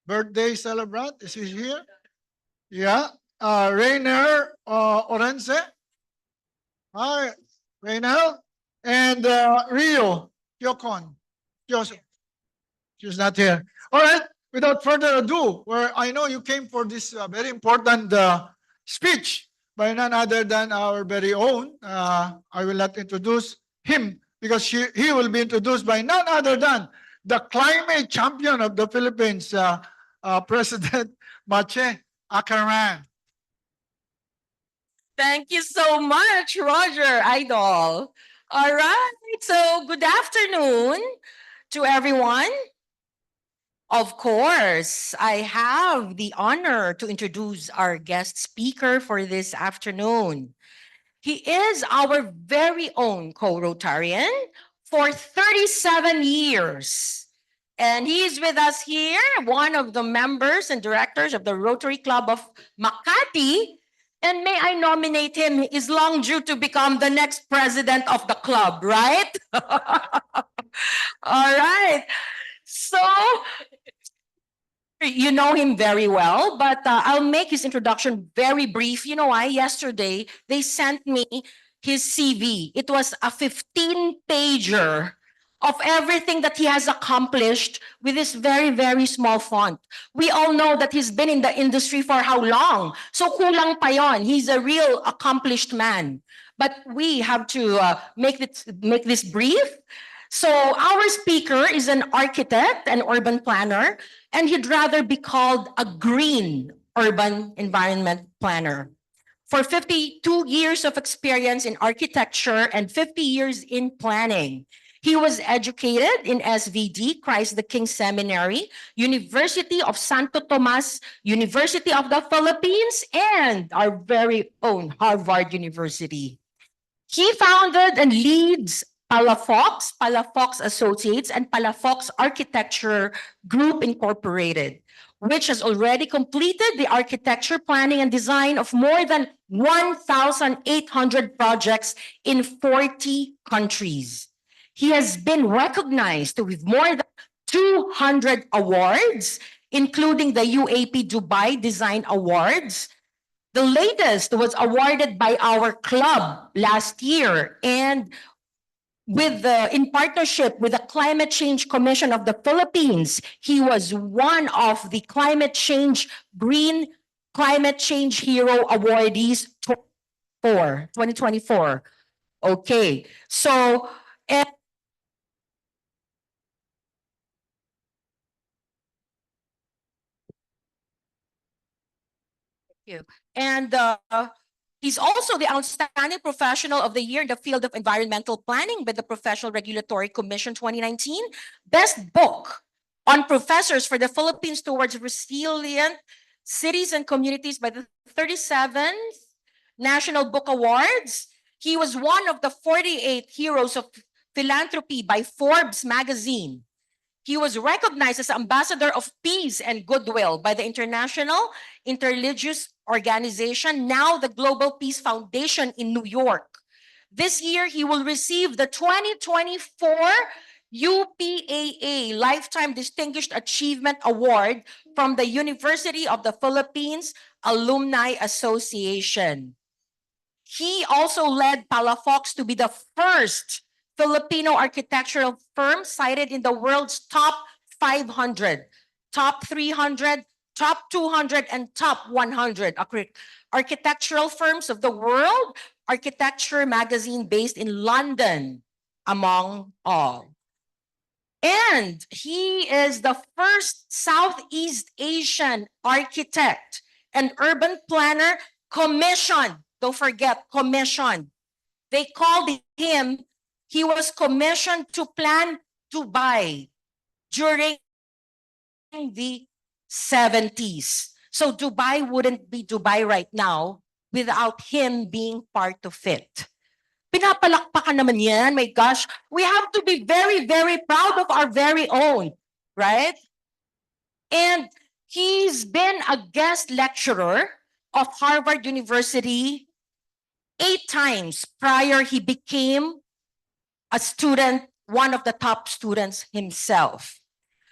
Speaker 2: birthday celebrant, is he here? Yeah. Rainer Orense. Hi, Rainer. And Rio Kyokon. She's not here. All right. Without further ado, where I know you came for this very important speech by none other than our very own. I will not introduce him because he will be introduced by none other than the climate champion of the Philippines, President Mache Akaran.
Speaker 12: Thank you so much, Roger, Idol. All right, so good afternoon to everyone. Of course, I have the honor to introduce our guest speaker for this afternoon. He is our very own co-Rotarian for 37 years. And he is with us here, one of the members and directors of the Rotary Club of Makati. And may I nominate him, he is long due to become the next president of the club, right? All right. So, you know him very well, but I'll make his introduction very brief. You know why? Yesterday, they sent me his CV. It was a 15-pager of everything that he has accomplished with this very, very small font. We all know that he's been in the industry for how long? So kulang pa yon. He's a real accomplished man. But we have to make this brief. So our speaker is an architect and urban planner, and he'd rather be called a green urban environment planner. For 52 years of experience in architecture and 50 years in planning, he was educated in SVD, Christ the King Seminary, University of Santo Tomas, University of the Philippines, and our very own Harvard University. He founded and leads Palafox, Palafox Associates, and Palafox Architecture Group Incorporated, which has already completed the architecture, planning, and design of more than 1,800 projects in 40 countries. He has been recognized with more than 200 awards, including the UAP Dubai Design Awards, The latest was awarded by our club last year, and in partnership with the Climate Change Commission of the Philippines, he was one of the Green Climate Change Hero awardees for 2024. Okay, so and you. And he's also the Outstanding Professional of the Year in the field of environmental planning by the Professional Regulatory Commission 2019. Best book on professors for the Philippines towards resilient cities and communities by the 37th National Book Awards. He was one of the 48 heroes of philanthropy by Forbes magazine. He was recognized as Ambassador of Peace and Goodwill by the International Interreligious Organization, now the Global Peace Foundation in New York. This year, he will receive the 2024 UPAA Lifetime Distinguished Achievement Award from the University of the Philippines Alumni Association. He also led Palafox to be the first Filipino architectural firm cited in the world's top 500, top 300, top 200, and top 100 architectural firms of the world, Architecture magazine based in London, among all. And he is the first Southeast Asian architect and urban planner commissioned. Don't forget, commissioned. They called him, he was commissioned to plan Dubai during the 70s. So Dubai wouldn't be Dubai right now without him being part of it. Pinapalakpakan naman yan, my gosh. We have to be very, very proud of our very own, right? And he's been a guest lecturer of Harvard University 8 times prior he became a student, one of the top students himself.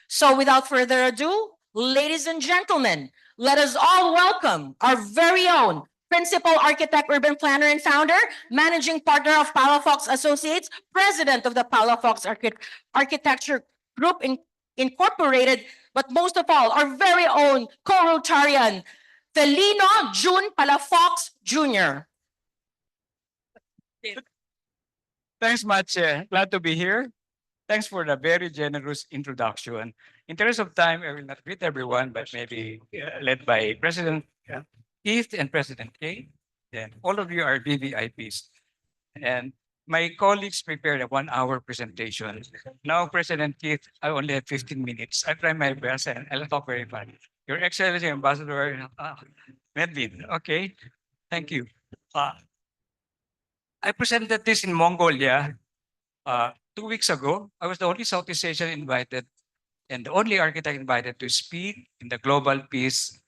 Speaker 12: So without further ado, ladies and gentlemen, let us all welcome our very own Principal Architect, Urban Planner and Founder, Managing Partner of Palafox Associates, President of the Palafox Architecture Group Incorporated, but most of all, our very own co-Rotarian, Felino June Palafox Jr.
Speaker 5: Thanks much. Glad to be here. Thanks for the very generous introduction. In terms of time, I will not greet everyone, but maybe led by President Keith and President Kate. Then all of you are VVIPs. And my colleagues prepared a 1-hour presentation. Now, President Keith, I only have 15 minutes. I try my best and I'll talk very fast. Your Excellency Ambassador Medvin, okay? Thank you. I presented this in Mongolia 2 weeks ago. I was the only Southeast Asian invited and the only architect invited to speak in the Global Peace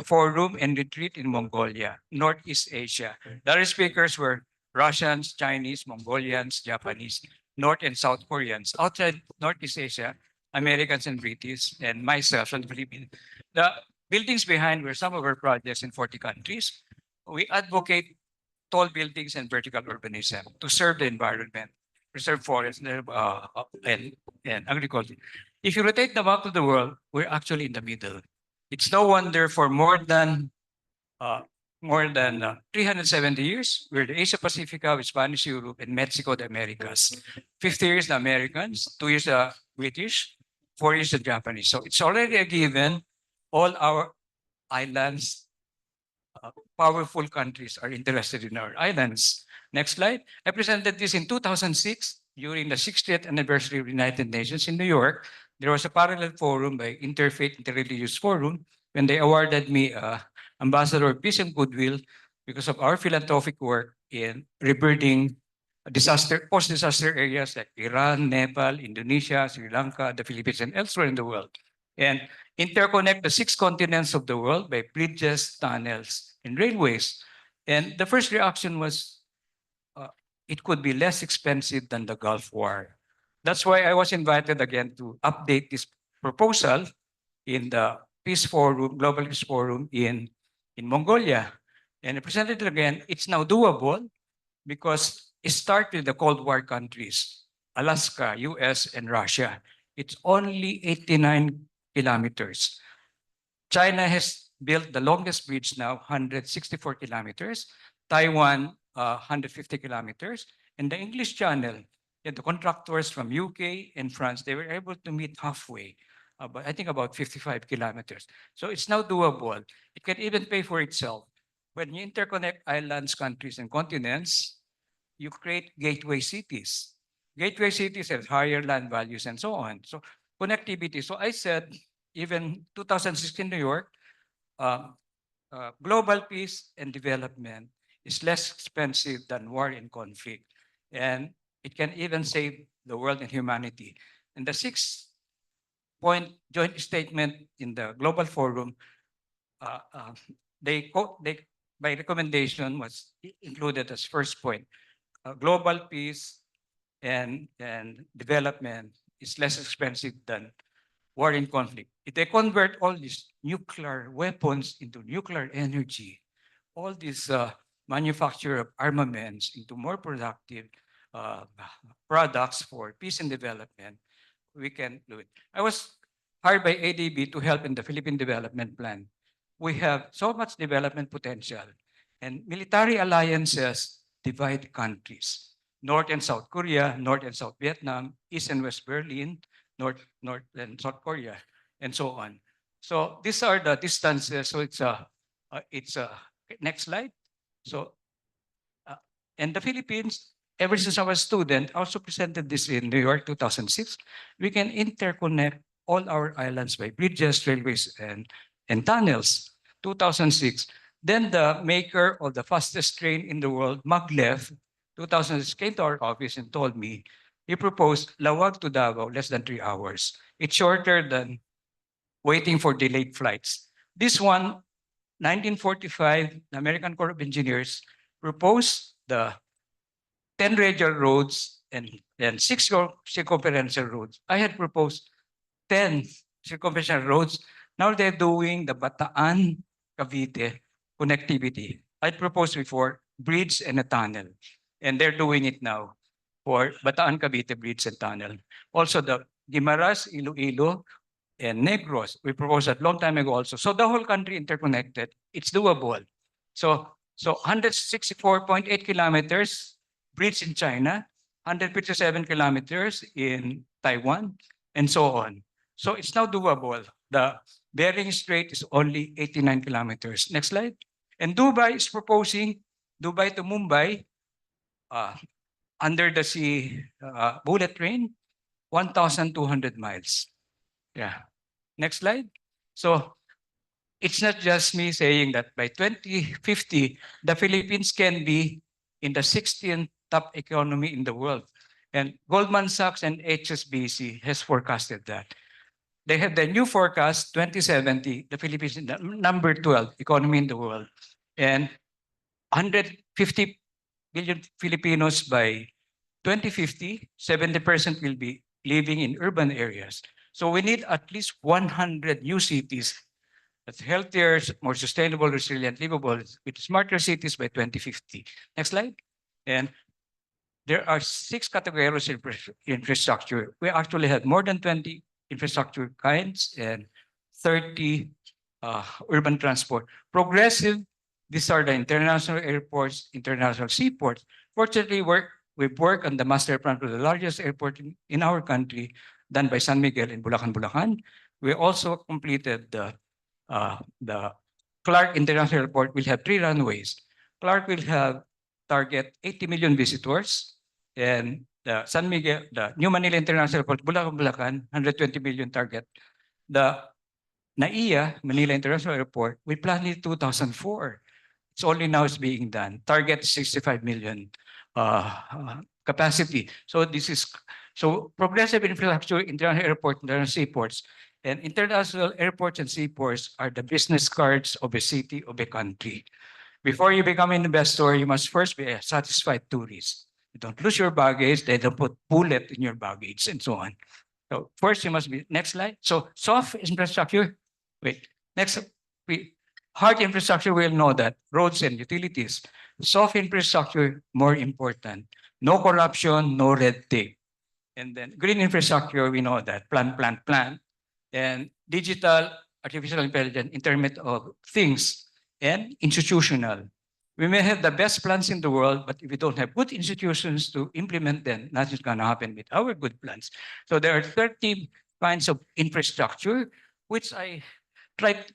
Speaker 5: Forum and Retreat in Mongolia, Northeast Asia. The other speakers were Russians, Chinese, Mongolians, Japanese, North and South Koreans. Outside Northeast Asia, Americans and British, and myself from the Philippines. The buildings behind were some of our projects in 40 countries. We advocate tall buildings and vertical urbanism to serve the environment, preserve forests and agriculture. If you rotate the map of the world, we're actually in the middle. It's no wonder for more than 370 years, we're the Asia Pacifica with Spanish Europe and Mexico, the Americas. 50 years the Americans, 2 years the British, 4 years the Japanese. So it's already a given. All our islands, powerful countries are interested in our islands. Next slide. I presented this in 2006 during the 60th anniversary of the United Nations in New York. There was a parallel forum by Interfaith Interreligious Forum when they awarded me Ambassador of Peace and Goodwill because of our philanthropic work in rebuilding post-disaster areas like Iran, Nepal, Indonesia, Sri Lanka, the Philippines, and elsewhere in the world. And interconnect the 6 continents of the world by bridges, tunnels, and railways. And the first reaction was, it could be less expensive than the Gulf War. That's why I was invited again to update this proposal in the Peace Forum, Global Peace Forum in Mongolia.
Speaker 13: And I presented it again. It's now doable because it started with the Cold War countries, Alaska, US, and Russia. It's only 89 kilometers. China has built the longest bridge now, 164 kilometers. Taiwan, 150 kilometers. And the English Channel, the contractors from UK and France, they were able to meet halfway, I think about 55 kilometers. So it's now doable. It can even pay for itself. When you interconnect islands, countries, and continents, you create gateway cities. Gateway cities have higher land values and so on. So connectivity. So I said, even 2016 New York, global peace and development is less expensive than war and conflict. And it can even save the world and humanity. And the 6-point joint statement in the Global Forum, they by recommendation was included as first point. Global peace and development is less expensive than war and conflict. If they convert all these nuclear weapons into nuclear energy, all these manufacture of armaments into more productive products for peace and development, we can do it. I was hired by ADB to help in the Philippine Development Plan. We have so much development potential, and military alliances divide countries. North and South Korea, North and South Vietnam, East and West Berlin, North and South Korea, and so on. So these are the distances. So it's a next slide. So and the Philippines, ever since I was a student, I also presented this in New York 2006. We can interconnect all our islands by bridges, railways, and tunnels. 2006. Then the maker of the fastest train in the world, Maglev, 2006, came to our office and told me he proposed Lawag to Davao, less than 3 hours. It's shorter than waiting for delayed flights. This one, 1945, the American Corps of Engineers proposed the 10 radial roads and 6 circumferential roads. I had proposed 10 circumferential roads. Now they're doing the Bataan Cavite connectivity. I proposed before bridge and a tunnel, and they're doing it now for Bataan Cavite bridge and tunnel. Also the Guimaras, Iloilo, and Negros, we proposed that long time ago also. So the whole country interconnected, it's doable. So 164.8 kilometers bridge in China, 157 kilometers in Taiwan, and so on. So it's now doable. The Bering Strait is only 89 kilometers. Next slide. And Dubai is proposing Dubai to Mumbai under the sea bullet train, 1,200 miles. Yeah. Next slide. So it's not just me saying that by 2050, the Philippines can be in the 16th top economy in the world. And Goldman Sachs and HSBC has forecasted that. They have the new forecast, 2070, the Philippines is the number 12 economy in the world. And 150 million Filipinos by 2050, 70% will be living in urban areas. So we need at least 100 new cities that's healthier, more sustainable, resilient, livable, with smarter cities by 2050. Next slide. And there are 6 categories of infrastructure. We actually have more than 20 infrastructure kinds and 30 urban transport. Progressive, these are the international airports, international seaports. Fortunately, we've worked on the master plan for the largest airport in our country, done by San Miguel in Bulacan. We also completed the Clark International Airport. Will have 3 runways. Clark will have target 80 million visitors, and the San Miguel, the New Manila International Airport, Bulacan, 120 million target. The NAIA, Manila International Airport, we planned it 2004. It's only now is being done. Target 65 million capacity. So this is progressive infrastructure, international airport, international seaports, and international airports and seaports are the business cards of a city, of a country. Before you become an investor, you must first be a satisfied tourist. You don't lose your baggage, they don't put bullet in your baggage, and so on. So first you must be, next slide. So soft infrastructure, wait, next, Hard infrastructure, we'll know that, roads and utilities. Soft infrastructure, more important. No corruption, no red tape. And then green infrastructure, we know that, plan. And digital, artificial intelligence, Internet of Things, and institutional. We may have the best plans in the world, but if we don't have good institutions to implement them, nothing's going to happen with our good plans. So there are 30 kinds of infrastructure, which I tried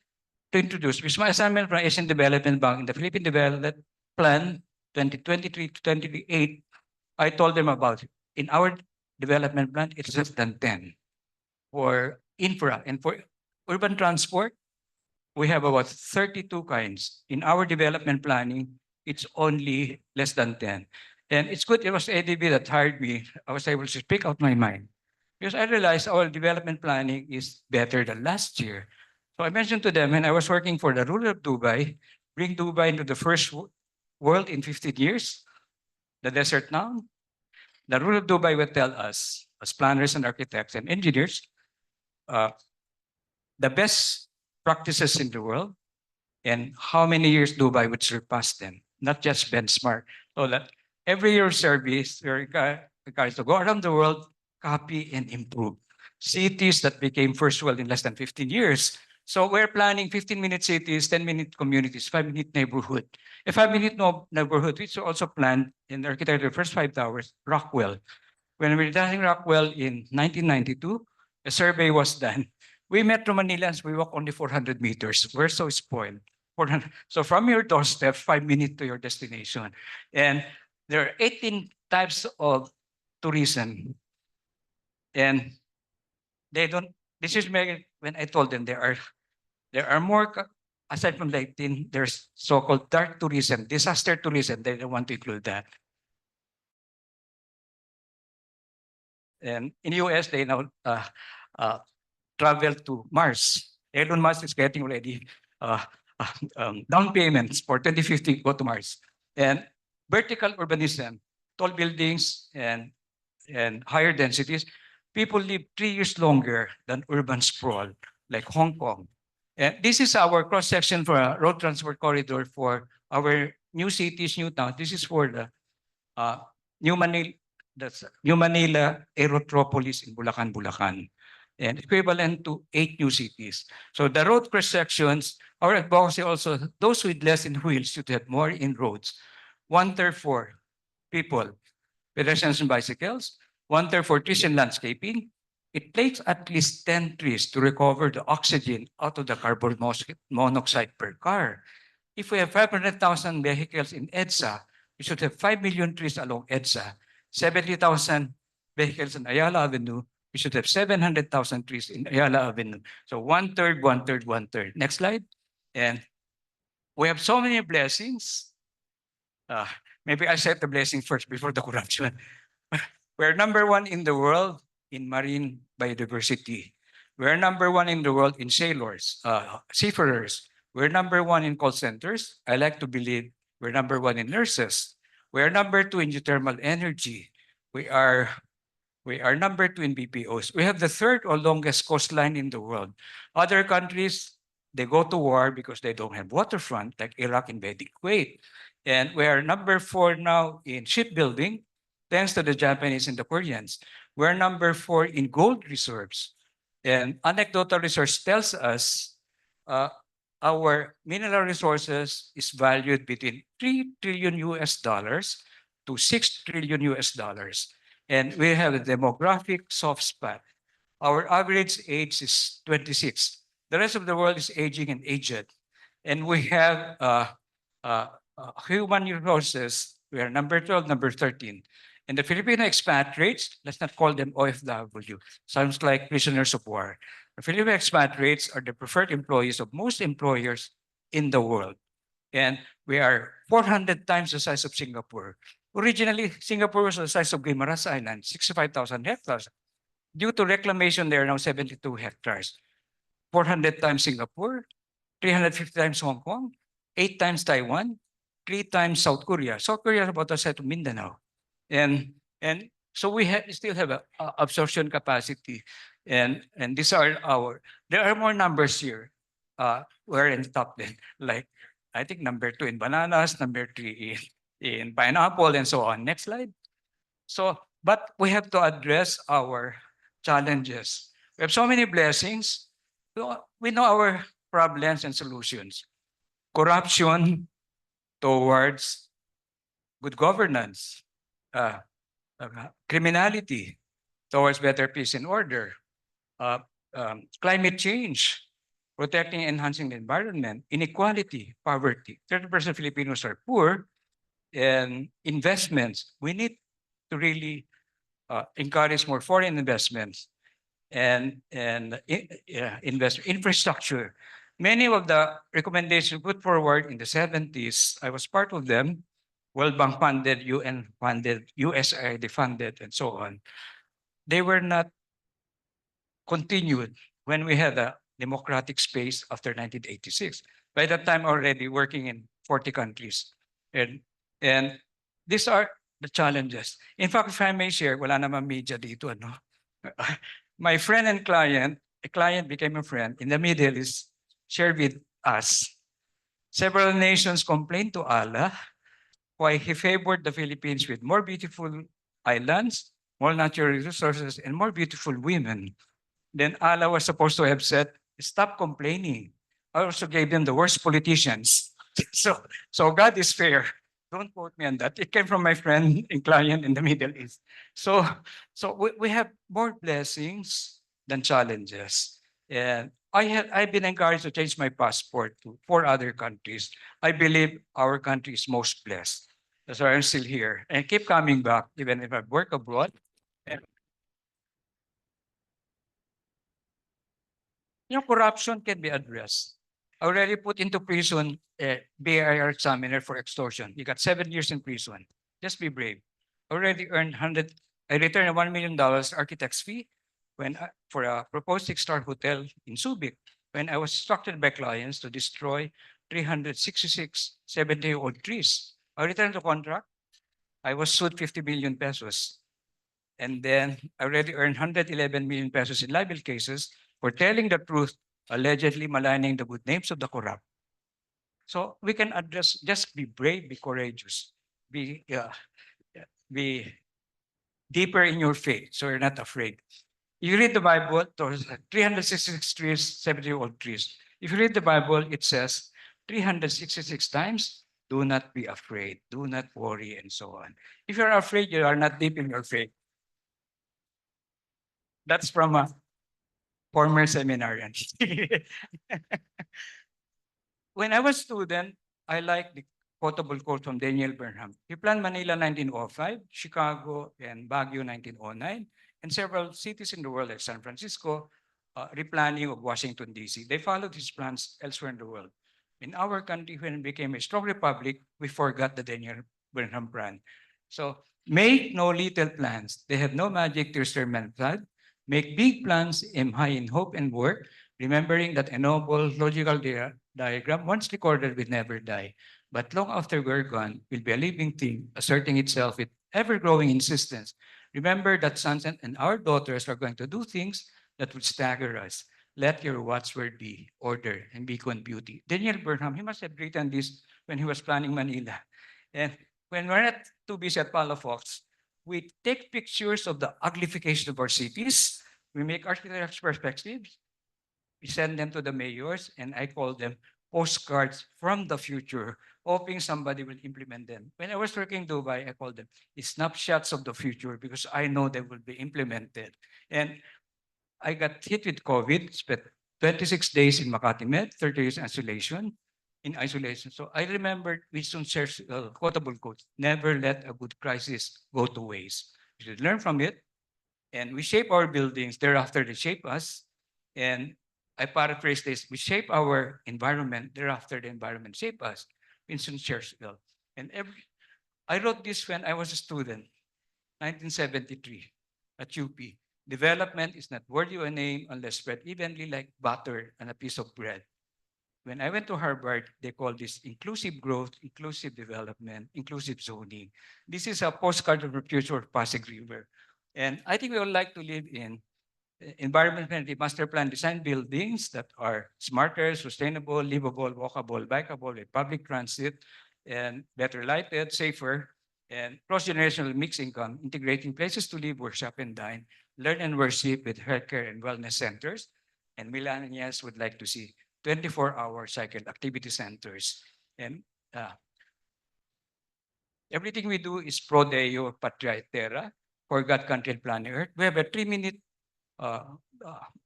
Speaker 13: to introduce. With my assignment from Asian Development Bank in the Philippine Development Plan 2023 to 2028, I told them about it. In our development plan, it's less than 10 for infra. And for urban transport, we have about 32 kinds. In our development planning, it's only less than 10. And it's good it was ADB that hired me. I was able to speak out my mind. Because I realized our development planning is better than last year. So I mentioned to them when I was working for the ruler of Dubai, bring Dubai into the first world in 15 years, the desert now. The ruler of Dubai will tell us, as planners and architects and engineers, the best practices in the world and how many years Dubai would surpass them, not just benchmark. So that every year service, guys to go around the world, copy and improve. Cities that became first world in less than 15 years. So we're planning 15-minute cities, 10-minute communities, 5-minute neighborhood. A 5-minute neighborhood, which also planned in the architecture, the first 5 towers, Rockwell. When we were designing Rockwell in 1992, a survey was done. We Metro Manilans, we walk only 400 meters. We're so spoiled. 400. So from your doorstep, 5 minutes to your destination. And there are 18 types of tourism. And they don't, this is when I told them there are more, aside from the 18, there's so-called dark tourism, disaster tourism, they don't want to include that. And in the US, they now travel to Mars. Elon Musk is getting ready down payments for 2050 go to Mars. And vertical urbanism, tall buildings and higher densities, people live 3 years longer than urban sprawl, like Hong Kong. And this is our cross-section for a road transport corridor for our new cities, new towns. This is for the New Manila, that's New Manila Aerotropolis in Bulacan, and equivalent to 8 new cities. So the road cross-sections, our advocacy also, those with less in wheels should have more in roads. 1/3 for people, pedestrians and bicycles, 1/3 for trees and landscaping. It takes at least 10 trees to recover the oxygen out of the carbon monoxide per car. If we have 500,000 vehicles in EDSA, we should have 5 million trees along EDSA. 70,000 vehicles in Ayala Avenue, we should have 700,000 trees in Ayala Avenue. So 1/3, 1/3, 1/3. Next slide. And we have so many blessings. Maybe I said the blessing first before the corruption. We're #1 in the world in marine biodiversity. We're #1 in the world in sailors, seafarers. We're #1 in call centers. I like to believe we're #1 in nurses. We're #2 in geothermal energy. We are #2 in BPOs. We have the 3rd or longest coastline in the world. Other countries, they go to war because they don't have waterfront, like Iraq invading Kuwait. And we are #4 now in shipbuilding, thanks to the Japanese and the Koreans. We're #4 in gold reserves. And anecdotal research tells us our mineral resources is valued between $3 trillion to $6 trillion. And we have a demographic soft spot. Our average age is 26. The rest of the world is aging and aged. And we have human resources. We are #12, #13. And the Filipino expatriates, let's not call them OFW, sounds like prisoners of war. The Filipino expatriates are the preferred employees of most employers in the world. And we are 400 times the size of Singapore. Originally, Singapore was the size of Guimaras Island, 65,000 hectares. Due to reclamation, there are now 72 hectares. 400 times Singapore, 350 times Hong Kong, 8 times Taiwan, 3 times South Korea. South Korea is about the size of Mindanao. And so we still have a absorption capacity. And these are there are more numbers here. we're in the top 10. Like, I think number 2 in bananas, number 3 in pineapple, and so on. Next slide. So, but we have to address our challenges. We have so many blessings. We know our problems and solutions. Corruption towards good governance, criminality towards better peace and order, uh, climate change, protecting and enhancing the environment, inequality, poverty. 30% Filipinos are poor, and investments. We need to really encourage more foreign investments and invest infrastructure. Many of the recommendations put forward in the 70s, I was part of them. World Bank funded, UN funded, USAID funded, and so on. They were not continued when we had a democratic space after 1986. By that time, already working in 40 countries. And these are the challenges. In fact, if I may share, wala naman media dito, ano? My friend and client, a client became a friend in the Middle East, shared with us. Several nations complained to Allah why he favored the Philippines with more beautiful islands, more natural resources, and more beautiful women. Then Allah was supposed to have said, stop complaining. I also gave them the worst politicians. So God is fair. Don't quote me on that. It came from my friend and client in the Middle East. So we have more blessings than challenges. And I've been encouraged to change my passport to 4 other countries. I believe our country is most blessed. That's why I'm still here and keep coming back, even if I work abroad. Corruption can be addressed. I already put into prison a BIR examiner for extortion. He got 7 years in prison. Just be brave. Already earned I returned $1 million architect's fee for a proposed 6-star hotel in Subic when I was instructed by clients to destroy 366 70-year-old trees. I returned the contract. I was sued 50 million pesos. And then I already earned 111 million pesos in libel cases for telling the truth, allegedly maligning the good names of the corrupt. So we can address, just be brave, be courageous, be deeper in your faith, so you're not afraid. You read the Bible, there's 366 trees, 70-year-old trees. If you read the Bible, it says 366 times, do not be afraid, do not worry, and so on. If you're afraid, you are not deep in your faith. That's from a former seminarian. When I was student, I liked the quotable quote from Daniel Burnham. He planned Manila 1905, Chicago and Baguio 1909, and several cities in the world like San Francisco, replanning of Washington, D.C. They followed his plans elsewhere in the world. In our country, when it became a strong republic, we forgot the Daniel Burnham plan. So make no little plans. They have no magic to restore mankind. Make big plans, aim high in hope and work, remembering that a noble logical diagram once recorded will never die, but long after we're gone will be a living thing, asserting itself with ever-growing insistence. Remember that sons and our daughters are going to do things that will stagger us. Let your watchword be order and beacon beauty. Daniel Burnham, he must have written this when he was planning Manila. And when we're at too busy at Palafox, we take pictures of the uglification of our cities. We make architectural perspectives. We send them to the mayors, and I call them postcards from the future, hoping somebody will implement them. When I was working in Dubai, I called them snapshots of the future because I know they will be implemented. And I got hit with COVID, spent 26 days in Makati Med, 30 days in isolation. So I remembered Winston Churchill's quotable quote, never let a good crisis go to waste. We should learn from it, and we shape our buildings, thereafter they shape us. And I paraphrase this, we shape our environment, thereafter the environment shape us. Winston Churchill. And I wrote this when I was a student, 1973, at UP. Development is not worthy of a name unless spread evenly like butter on a piece of bread. When I went to Harvard, they call this inclusive growth, inclusive development, inclusive zoning. This is a postcard of the future of Pasig River. And I think we would like to live in environment-friendly master plan design buildings that are smarter, sustainable, livable, walkable, bikeable, with public transit, and better lighted, safer, and cross-generational mixed income, integrating places to live, workshop, and dine, learn and worship with healthcare and wellness centers. And millennials would like to see 24-hour cycle activity centers. And everything we do is pro Deo Patria et Terra, for God, country, and planet Earth. We have a 3-minute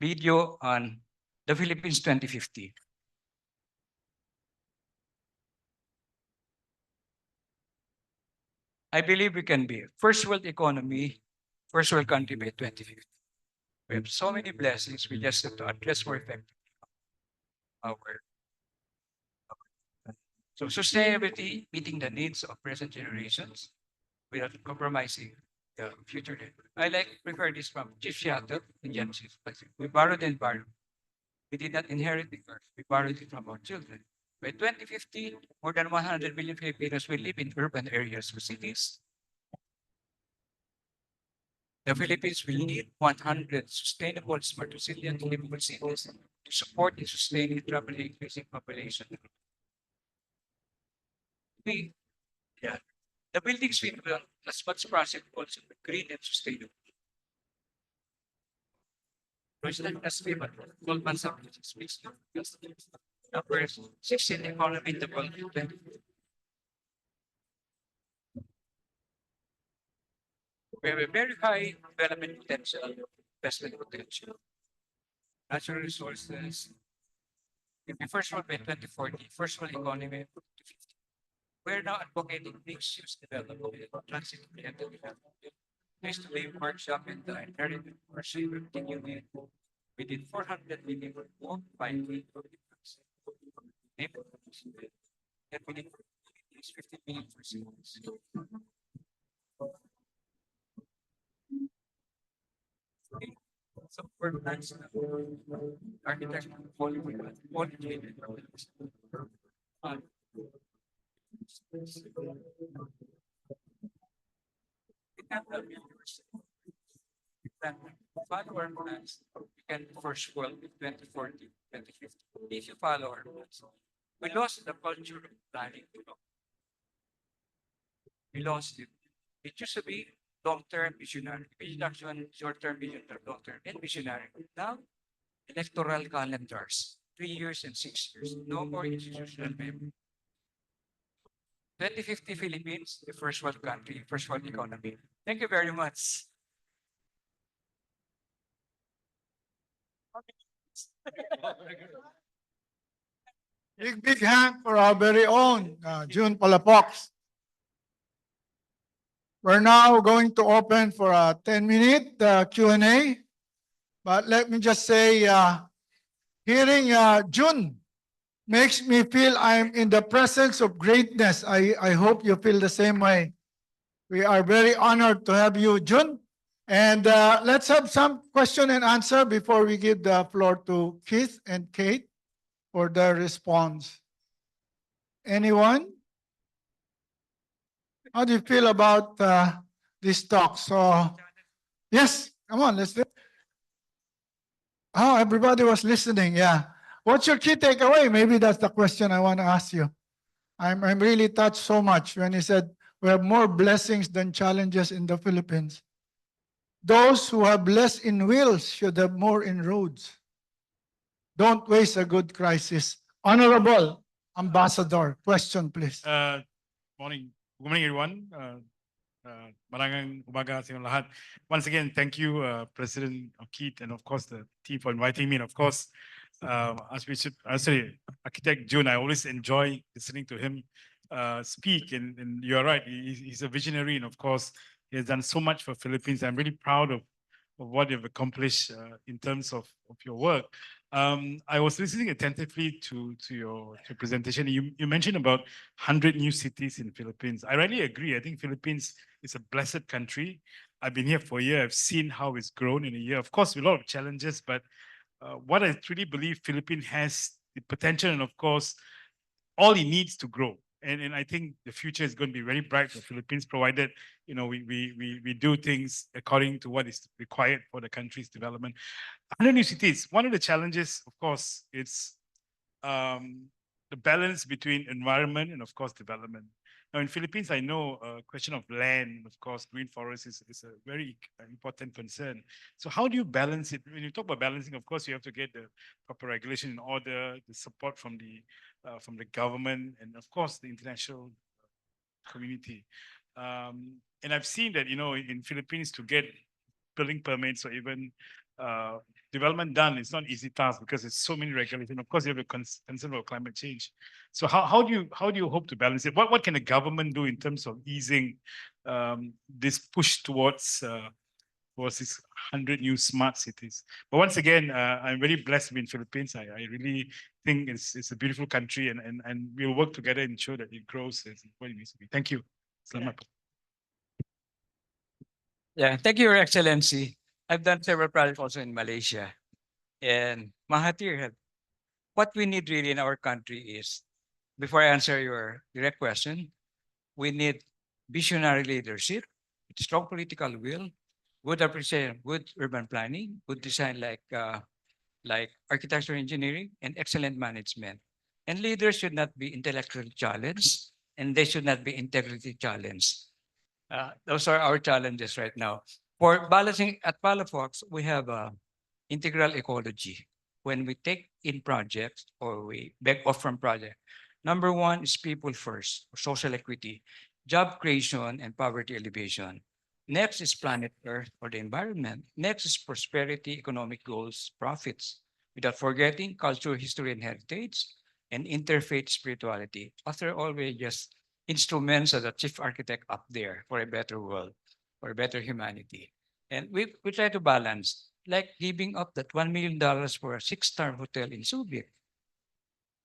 Speaker 13: video on the Philippines 2050. I believe we can be first world economy, first world country by 2050. We have so many blessings. We just have to address more effectively our so sustainability, meeting the needs of present generations without compromising the future. I prefer this from Chief Seattle in Genesis. We borrowed the environment. We did not inherit the earth. We borrowed it from our children. By 2050, more than 100 million Filipinos will live in urban areas or cities. The Philippines will need 100 sustainable, smart, resilient, livable cities to support and sustain its rapidly increasing population. The buildings we build, as much as possible, also be green and sustainable. President Esteban, Goldman Sachs speaks numbers 16 economy in the world. We have a very high development potential, investment potential, natural resources. If we first world by 2040, first world economy by 2050. We're now advocating mixed-use development, transit-oriented development, place to live, workshop, and dine, heritage, worship, continuing. We did 400 million more by neighborhoods. And we did 50 million for cities. So for plans, architecture, follow our plans, we can first world in 2040, 2050. If you follow our plans, we lost the culture of planning. We lost it. It used to be long-term visionary, reduction, short-term visionary, long-term, and visionary. Now, electoral calendars, 3 years and 6 years, no more institutional memory. 2050 Philippines, the first world country, first world economy. Thank you very much.
Speaker 2: Big hand for our very own June Palafox. We're now going to open for a 10-minute Q&A. But let me just say, hearing June makes me feel I'm in the presence of greatness. I hope you feel the same way. We are very honored to have you, June. And let's have some question and answer before we give the floor to Keith and Kate for their response. Anyone? How do you feel about this talk? So, yes, come on, let's do it. Oh, everybody was listening, yeah. What's your key takeaway? Maybe that's the question I want to ask you. I'm really touched so much when he said we have more blessings than challenges in the Philippines. Those who have less in wills should have more in roads. Don't waste a good crisis. Honorable Ambassador, question please.
Speaker 14: Morning. Good morning, everyone. Maraming umaga sa inyong lahat. Once again, thank you, President Keith, and of course the team for inviting me. And of course, Architect June, I always enjoy listening to him speak. And you're right, he's a visionary, and of course, he has done so much for Philippines. I'm really proud of what you've accomplished in terms of your work. I was listening attentively to your presentation. You mentioned about 100 new cities in the Philippines. I really agree. I think Philippines is a blessed country. I've been here for a year. I've seen how it's grown in a year. Of course, with a lot of challenges, but what I truly believe, Philippines has the potential, and of course, all it needs to grow. And I think the future is going to be very bright for Philippines, provided, we do things according to what is required for the country's development. Under new cities, one of the challenges, of course, it's the balance between environment and of course development. Now in Philippines, I know a question of land, of course, green forest is a very important concern. So how do you balance it? When you talk about balancing, of course, you have to get the proper regulation in order, the support from the government, and of course the international community. And I've seen that, in Philippines to get building permits or even development done, it's not easy task because there's so many regulations. Of course, you have a concern about climate change. So how do you hope to balance it? What can the government do in terms of easing this push towards these 100 new smart cities? But once again, I'm very blessed to be in Philippines. I really think it's a beautiful country, and we'll work together and ensure that it grows as what it needs to be. Thank you. Selamat.
Speaker 13: Yeah, thank you, Your Excellency. I've done several projects also in Malaysia. And Mahathir, what we need really in our country is, before I answer your direct question, we need visionary leadership, strong political will, good appreciation, good urban planning, good design like architectural engineering, and excellent management. And leaders should not be intellectually challenged, and they should not be integrity challenged. Those are our challenges right now. For balancing at Palafox, we have integral ecology. When we take in projects or we beg off from project, number one is people first, social equity, job creation, and poverty alleviation. Next is planet Earth or the environment. Next is prosperity, economic goals, profits, without forgetting culture, history, and heritage, and interfaith spirituality. After all, we're just instruments of the chief architect up there for a better world, for a better humanity. And we try to balance, like giving up that $1 million for a 6-star hotel in Subic.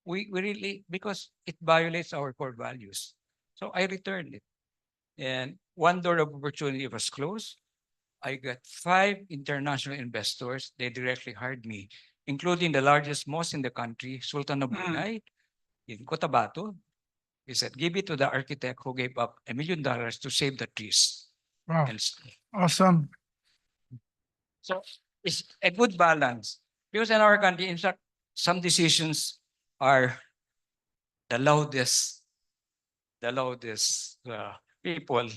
Speaker 13: We really, because it violates our core values. So I returned it. And one door of opportunity was closed. I got 5 international investors. They directly hired me, including the largest mosque in the country, Sultan of Brunei, in Cotabato. He said, give it to the architect who gave up $1 million to save the trees.
Speaker 2: Wow,
Speaker 13: And
Speaker 2: awesome.
Speaker 13: so it's a good balance. Because in our country, in fact, some decisions are the loudest people,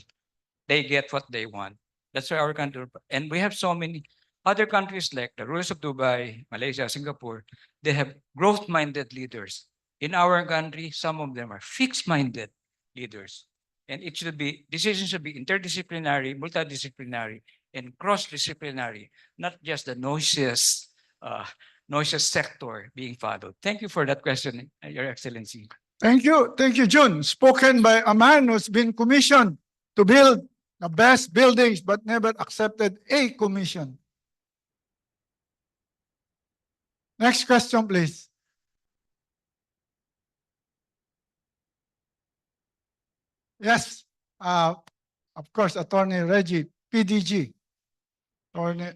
Speaker 13: they get what they want. That's why our country, and we have so many other countries like the rulers of Dubai, Malaysia, Singapore, they have growth-minded leaders. In our country, some of them are fixed-minded leaders. And it should be, decisions should be interdisciplinary, multidisciplinary, and cross-disciplinary, not just the noisiest sector being followed. Thank you for that question, Your Excellency.
Speaker 2: Thank you, Jun. Spoken by a man who's been commissioned to build the best buildings but never accepted a commission. Next question, please. Yes, of course, Attorney Reggie, PDG. Attorney.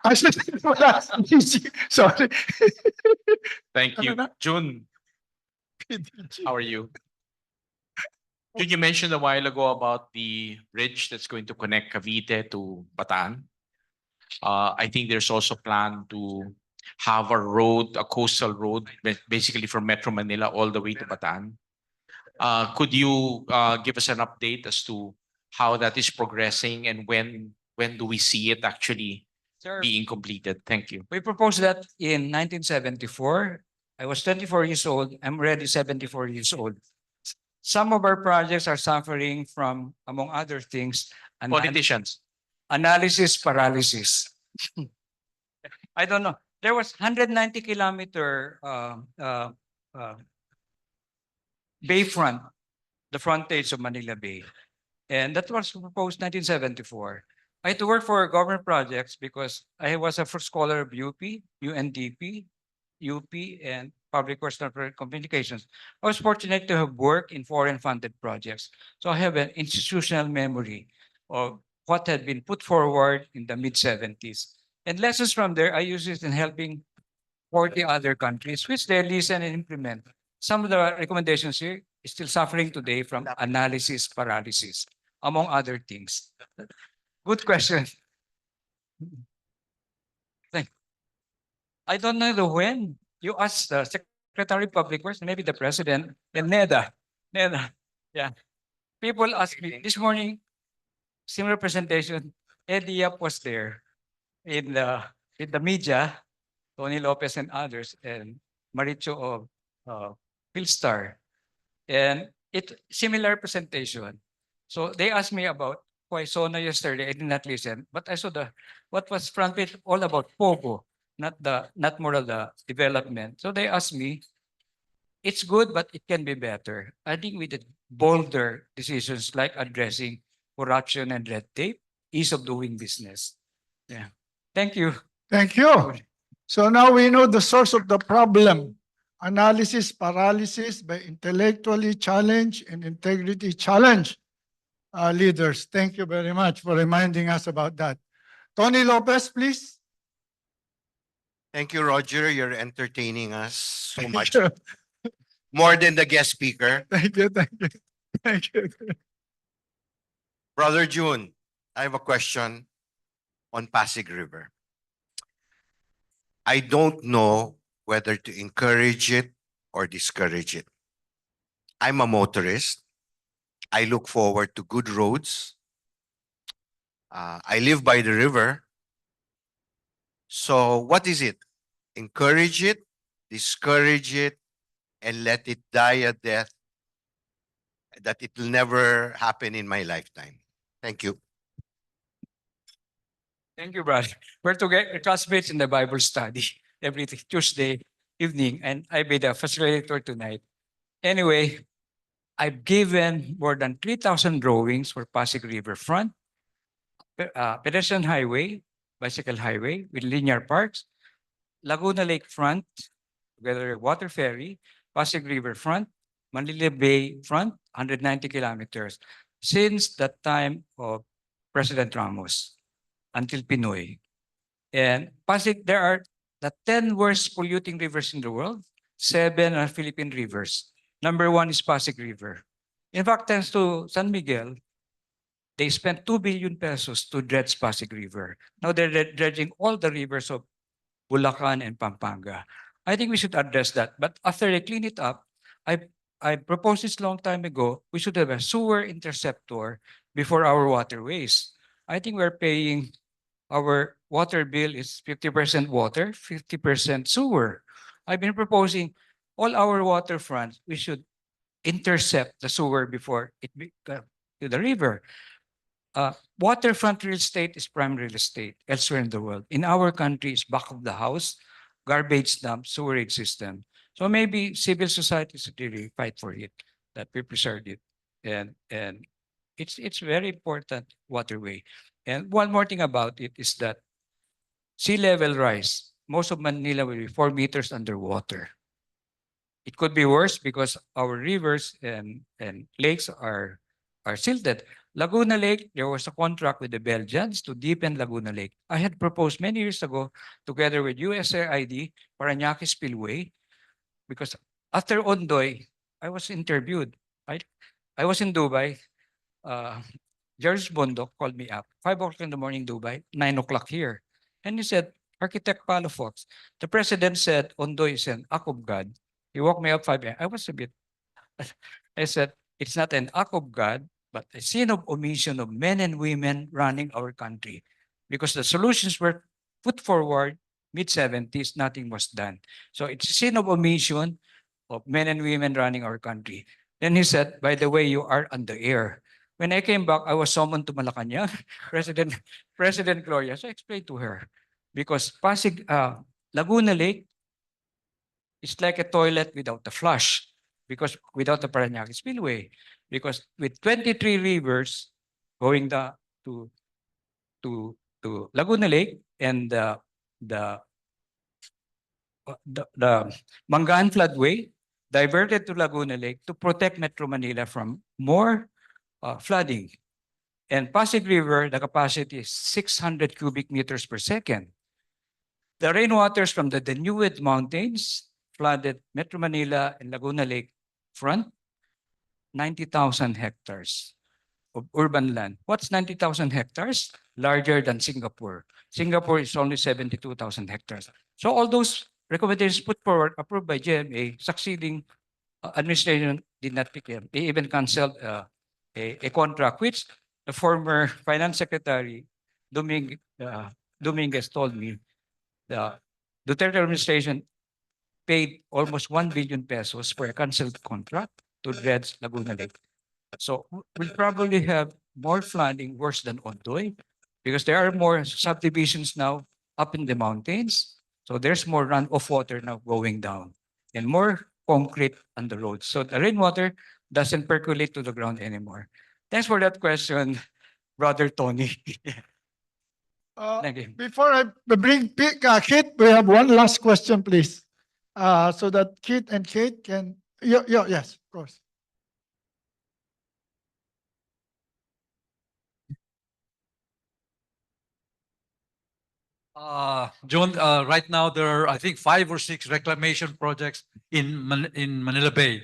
Speaker 2: PDG, sorry.
Speaker 15: Thank you. June,
Speaker 2: PDG.
Speaker 15: how are you? June, you mentioned a while ago about the bridge that's going to connect Cavite to Bataan. I think there's also a plan to have a road, a coastal road, basically from Metro Manila all the way to Bataan. Could you give us an update as to how that is progressing and when do we see it actually being completed? Thank you.
Speaker 13: We proposed that in 1974. I was 24 years old. I'm already 74 years old. Some of our projects are suffering from, among other things,
Speaker 15: Politicians.
Speaker 13: Analysis paralysis. I don't know. There was 190-kilometer bayfront, the frontage of Manila Bay. And that was proposed 1974. I had to work for government projects because I was a first scholar of UP, UNDP, UP, and Public Works and Communications. I was fortunate to have worked in foreign funded projects. So I have an institutional memory of what had been put forward in the mid-70s. And lessons from there, I use it in helping 40 other countries, which they listen and implement. Some of the recommendations here is still suffering today from analysis paralysis, among other things. Good question. Thank- I don't know the when. You ask the Secretary of Public Works, maybe the President, and NEDA. NEDA. Yeah. People ask me this morning, similar presentation, Eddie Yap was there in the media, Tony Lopez and others, and Maricho of Philstar. And it similar presentation. So they asked me about Quaisona yesterday. I did not listen, but I saw what was front page all about Pogo, not more of the development. So they asked me, it's good, but it can be better. I think we did bolder decisions like addressing corruption and red tape, ease of doing business. Yeah. Thank you.
Speaker 2: Thank you. So now we know the source of the problem. Analysis paralysis by intellectually challenged and integrity challenged leaders. Thank you very much for reminding us about that. Tony Lopez, please.
Speaker 16: Thank you, Roger. You're entertaining us so
Speaker 2: Thank
Speaker 16: much.
Speaker 2: you.
Speaker 16: More than the guest speaker.
Speaker 2: Thank you. Thank you. Thank you.
Speaker 16: Brother June, I have a question on Pasig River. I don't know whether to encourage it or discourage it. I'm a motorist. I look forward to good roads. I live by the river. So what is it? Encourage it, discourage it, and let it die a death that it will never happen in my lifetime. Thank you.
Speaker 13: Thank you, brother. We're together, classmates in the Bible study every Tuesday evening, and I be the facilitator tonight. Anyway, I've given more than 3,000 drawings for Pasig Riverfront, pedestrian highway, bicycle highway with linear parks, Laguna Lake Front, together with water ferry, Pasig Riverfront, Manila Bay Front, 190 kilometers, since the time of President Ramos until Pinoy. And Pasig, there are the 10 worst polluting rivers in the world, 7 are Philippine rivers. Number 1 is Pasig River. In fact, thanks to San Miguel, they spent 2 billion pesos to dredge Pasig River. Now they're dredging all the rivers of Bulacan and Pampanga. I think we should address that. But after they clean it up, I proposed this long time ago, we should have a sewer interceptor before our waterways. I think we're paying, our water bill is 50% water, 50% sewer. I've been proposing all our waterfronts, we should intercept the sewer before it to the river. Waterfront real estate is prime real estate elsewhere in the world. In our country, it's back of the house, garbage dump, sewerage system. So maybe civil society should really fight for it, that we preserve it. And it's very important waterway. And one more thing about it is that sea level rise, most of Manila will be 4 meters underwater. It could be worse because our rivers and lakes are silted. Laguna Lake, there was a contract with the Belgians to deepen Laguna Lake. I had proposed many years ago, together with USAID, Parañaque Spillway, because after Ondoy, I was interviewed. I was in Dubai. George Bondok called me up, 5 o'clock in the morning, Dubai, 9 o'clock here. And he said, Architect Palafox, the president said Ondoy is an act of God. He woke me up 5 a.m. I was a bit, I said, it's not an act of God, but a sin of omission of men and women running our country. Because the solutions were put forward, mid-70s, nothing was done. So it's a sin of omission of men and women running our country. Then he said, by the way, you are on the air. When I came back, I was summoned to Malacanang, President Gloria. So I explained to her, because Pasig, Laguna Lake is like a toilet without a flush, because without the Parañaque Spillway, because with 23 rivers going to Laguna Lake and the Mangaan floodway diverted to Laguna Lake to protect Metro Manila from more flooding. And Pasig River, the capacity is 600 cubic meters per second. The rainwaters from the Deneued Mountains flooded Metro Manila and Laguna Lake front. 90,000 hectares of urban land. What's 90,000 hectares? Larger than Singapore. Singapore is only 72,000 hectares. So all those recommendations put forward, approved by GMA, succeeding administration did not pick them. They even canceled a contract, which the former finance secretary, Dominguez, told me the Duterte administration paid almost 1 billion pesos for a canceled contract to dredge Laguna Lake. So we'll probably have more flooding worse than Ondoy because there are more subdivisions now up in the mountains. So there's more runoff water now going down and more concrete on the roads. So the rainwater doesn't percolate to the ground anymore. Thanks for that question, Brother Tony. Thank you.
Speaker 2: Before I bring Kit, we have one last question, please. So that Kit and Kate can, yes, of course.
Speaker 17: John, right now there are, I think, 5 or 6 reclamation projects in Manila Bay.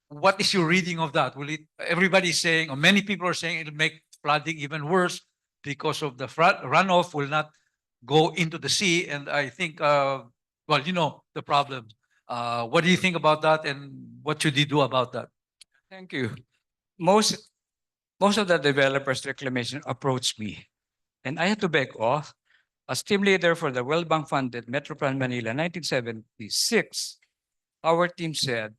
Speaker 17: What is your reading of that? Will it? Everybody's saying, or many people are saying, it'll make flooding even worse because of the runoff will not go into the sea. And I think, well, you know the problem. What do you think about that, and what should you do about that?
Speaker 13: Thank you. Most of the developers reclamation approached me, and I had to beg off. As team leader for the World Bank funded Metro Plan Manila 1976, our team said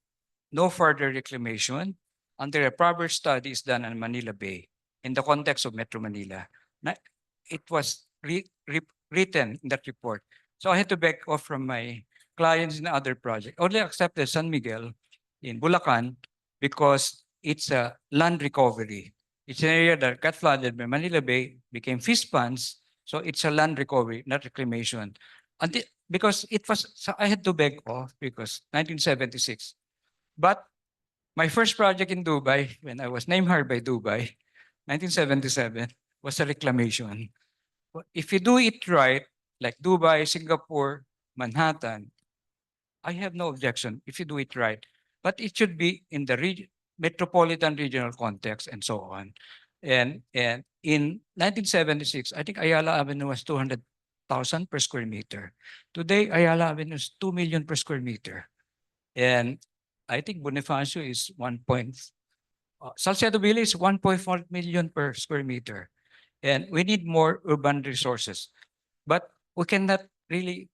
Speaker 13: no further reclamation until a proper study is done on Manila Bay in the context of Metro Manila. It was written in that report. So I had to back off from my clients in other projects. Only accepted San Miguel in Bulacan because it's a land recovery. It's an area that got flooded by Manila Bay, became fish ponds. So it's a land recovery, not reclamation. Because it was, so I had to beg off because 1976. But my first project in Dubai, when I was named her by Dubai, 1977, was a reclamation. If you do it right, like Dubai, Singapore, Manhattan, I have no objection if you do it right. But it should be in the metropolitan regional context and so on. And in 1976, I think Ayala Avenue was 200,000 per square meter. Today, Ayala Avenue is 2 million per square meter. And I think Bonifacio is Salcedo Villa is 1.4 million per square meter. And we need more urban resources. But we cannot really,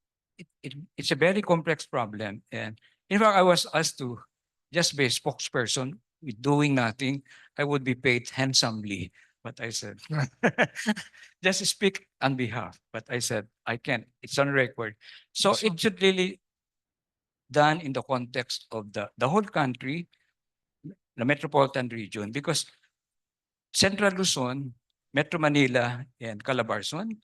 Speaker 13: it's a very complex problem. And in fact, I was asked to just be a spokesperson with doing nothing. I would be paid handsomely. But I said, just speak on behalf. But I said, I can't. It's on record. So it should really done in the context of the whole country, the metropolitan region, because Central Luzon, Metro Manila, and Calabarzon,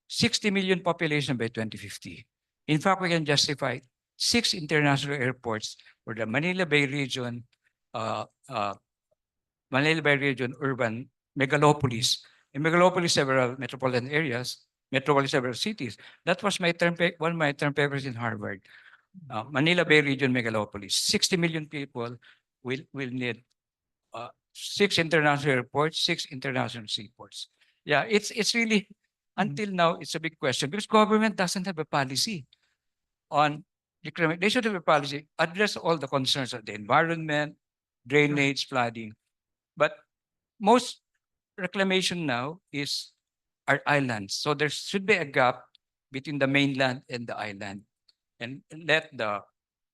Speaker 13: 60 million population by 2050. In fact, we can justify 6 international airports for the Manila Bay region, urban megalopolis. In megalopolis, several metropolitan areas, metropolis, several cities. That was my one of my term papers in Harvard. Manila Bay region megalopolis. 60 million people will need 6 international airports, 6 international seaports. Yeah, it's really, until now, it's a big question because government doesn't have a policy on reclamation. They should have a policy, address all the concerns of the environment, drainage, flooding. But most reclamation now is our islands. So there should be a gap between the mainland and the island, and let the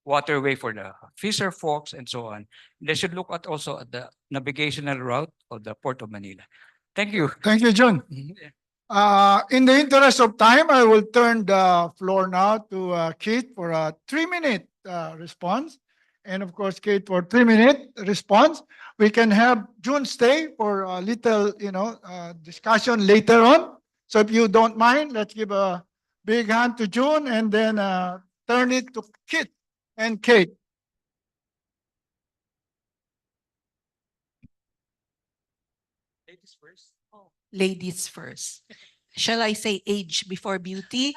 Speaker 13: waterway for the fisher folks and so on. They should look at also at the navigational route of the Port of Manila. Thank you.
Speaker 2: Thank you, John. In the interest of time, I will turn the floor now to Keith for a 3-minute response. And of course, Kate for 3-minute response. We can have June stay for a little, discussion later on. So if you don't mind, let's give a big hand to June and then turn it to Kit and Kate.
Speaker 4: Ladies first. Oh, ladies first. Shall I say age before beauty?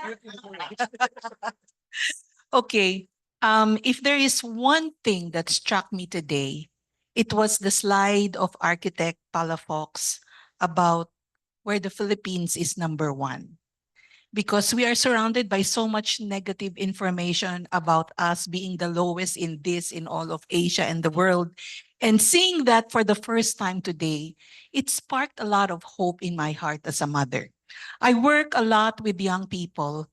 Speaker 4: Okay. If there is one thing that struck me today, It was the slide of architect Palafox about where the Philippines is number one. Because we are surrounded by so much negative information about us being the lowest in this in all of Asia and the world. And seeing that for the first time today, it sparked a lot of hope in my heart as a mother. I work a lot with young people,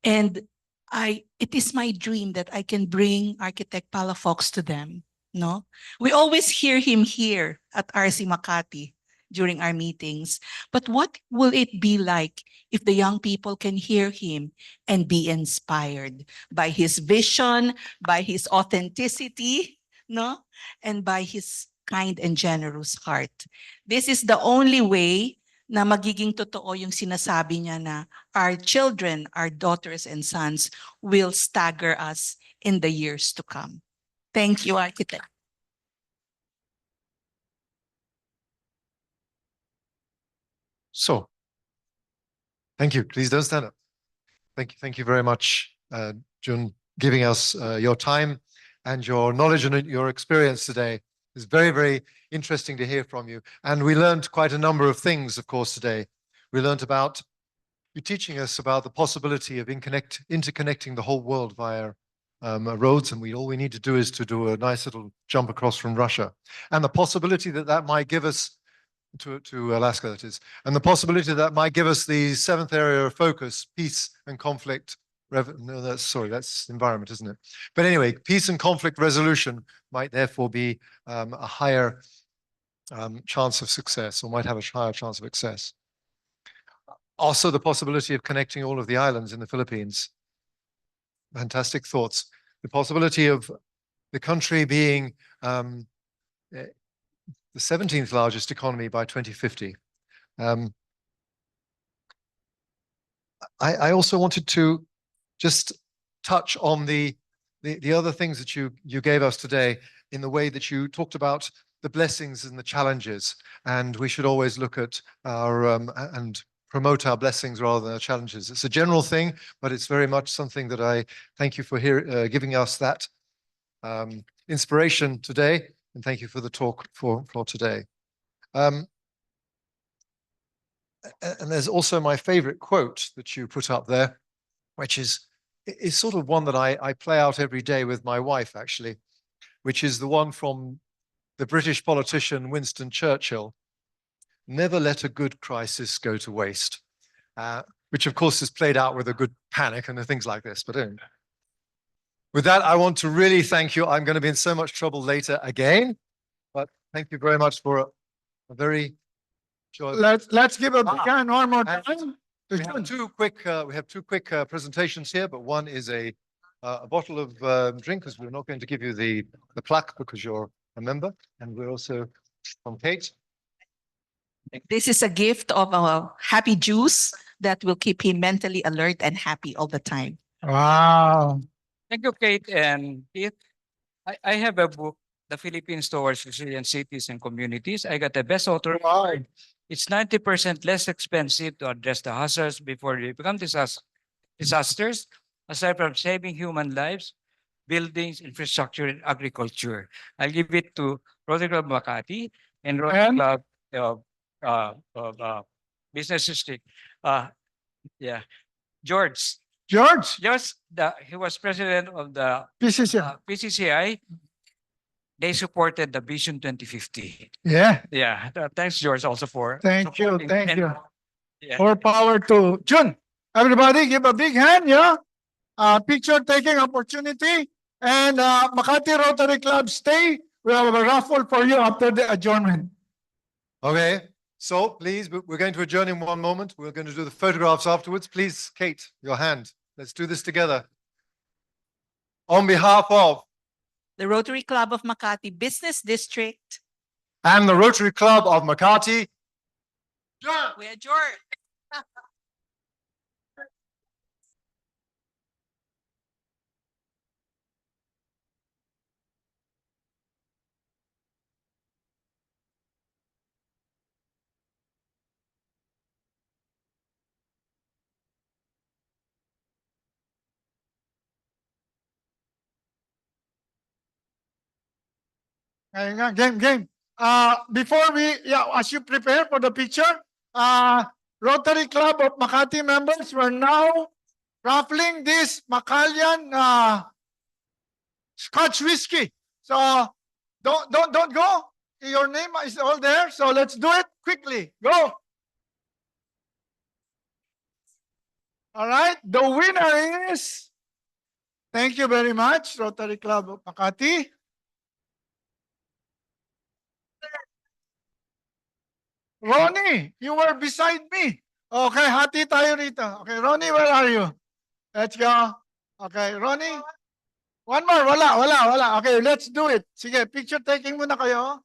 Speaker 4: and it is my dream that I can bring architect Palafox to them. No, we always hear him here at RC Makati during our meetings. But what will it be like if the young people can hear him and be inspired by his vision, by his authenticity, no, and by his kind and generous heart? This is the only way na magiging totoo yung sinasabi niya na our children, our daughters and sons will stagger us in the years to come. Thank you, Architect.
Speaker 3: So, thank you. Please don't stand up. Thank you very much, Jun, giving us your time and your knowledge and your experience today. It's very, very interesting to hear from you. And we learned quite a number of things, of course, today. We learned about you teaching us about the possibility of interconnecting the whole world via roads, and all we need to do is to do a nice little jump across from Russia, and the possibility that that might give us to Alaska, that is, and the possibility that might give us the seventh area of focus, peace and conflict. No, that's environment, isn't it? But anyway, peace and conflict resolution might therefore be a higher chance of success, or might have a higher chance of success. Also, the possibility of connecting all of the islands in the Philippines. Fantastic thoughts. The possibility of the country being the 17th largest economy by 2050. I also wanted to just touch on the other things that you gave us today, in the way that you talked about the blessings and the challenges, and we should always look at our and promote our blessings rather than our challenges. It's a general thing, but it's very much something that I thank you for giving us that inspiration today, and thank you for the talk for today. And there's also my favorite quote that you put up there, which is sort of one that I play out every day with my wife, actually, which is the one from the British politician Winston Churchill: "Never let a good crisis go to waste," which of course is played out with a good panic and things like this. But anyway. With that, I want to really thank you. I'm going to be in so much trouble later again, but thank you very much for a very short.
Speaker 2: Let's give a big hand one more time.
Speaker 3: We have two quick presentations here, but one is a bottle of drink, because we're not going to give you the plaque because you're a member, and we're also from Kate.
Speaker 4: This is a gift of a happy juice that will keep him mentally alert and happy all the time.
Speaker 2: Wow.
Speaker 13: Thank you, Kate and Keith. I have a book, The Philippines Towards Resilient Cities and Communities. I got the best author.
Speaker 2: Wow.
Speaker 13: It's 90% less expensive to address the hazards before they become disasters, aside from saving human lives, buildings, infrastructure, and agriculture. I'll give it to Rotary Club Makati and Rotary Club Business District. Yeah, George. He was president of the PCCI. They supported the Vision 2050.
Speaker 2: Yeah.
Speaker 13: Yeah. Thanks, George, also for
Speaker 2: Thank you.
Speaker 13: supporting.
Speaker 2: Thank
Speaker 13: And-
Speaker 2: you.
Speaker 13: Yeah.
Speaker 2: More power to Jun. Everybody give a big hand, yeah? Picture taking opportunity. And Makati Rotary Club, stay. We have a raffle for you after the adjournment.
Speaker 3: Okay, so please, we're going to adjourn in one moment. We're going to do the photographs afterwards. Please, Kate, your hand. Let's do this together. On behalf of
Speaker 4: The Rotary Club of Makati Business District.
Speaker 3: and the Rotary Club of Makati,
Speaker 4: We adjourn.
Speaker 2: Game. Before as you prepare for the picture, Rotary Club of Makati members, we're now raffling this Macallan Scotch whiskey. So don't go. Your name is all there. So let's do it quickly. Go. All right. The winner is. Thank you very much, Rotary Club of Makati. Ronnie, you were beside me. Okay, hati tayo rito. Okay, Ronnie, where are you? Let's go. Okay, Ronnie. One more. Wala. Okay, let's do it. Sige, picture taking muna kayo.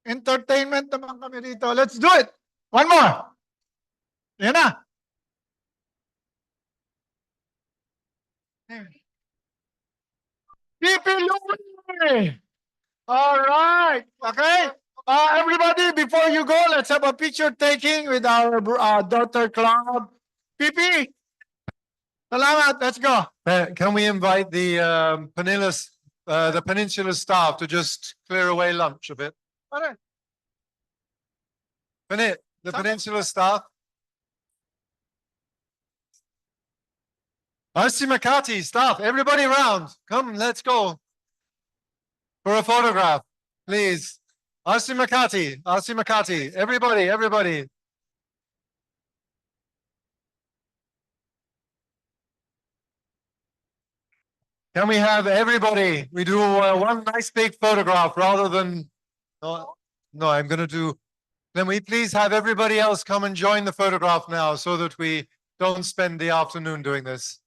Speaker 2: Entertainment naman kami rito. Let's do it. One more. Yan na. Louie. All right. Okay. Everybody, before you go, let's have a picture taking with our daughter club. Pipi. Salamat. Let's go.
Speaker 3: Can we invite the Peninsula staff to just clear away lunch a bit?
Speaker 2: Pare.
Speaker 3: The Peninsula staff. RC Makati staff, everybody around. Come, let's go. For a photograph, please. RC Makati, everybody. Can we have everybody? We do one nice big photograph rather than, no, I'm going to do, can we please have everybody else come and join the photograph now so that we don't spend the afternoon doing this?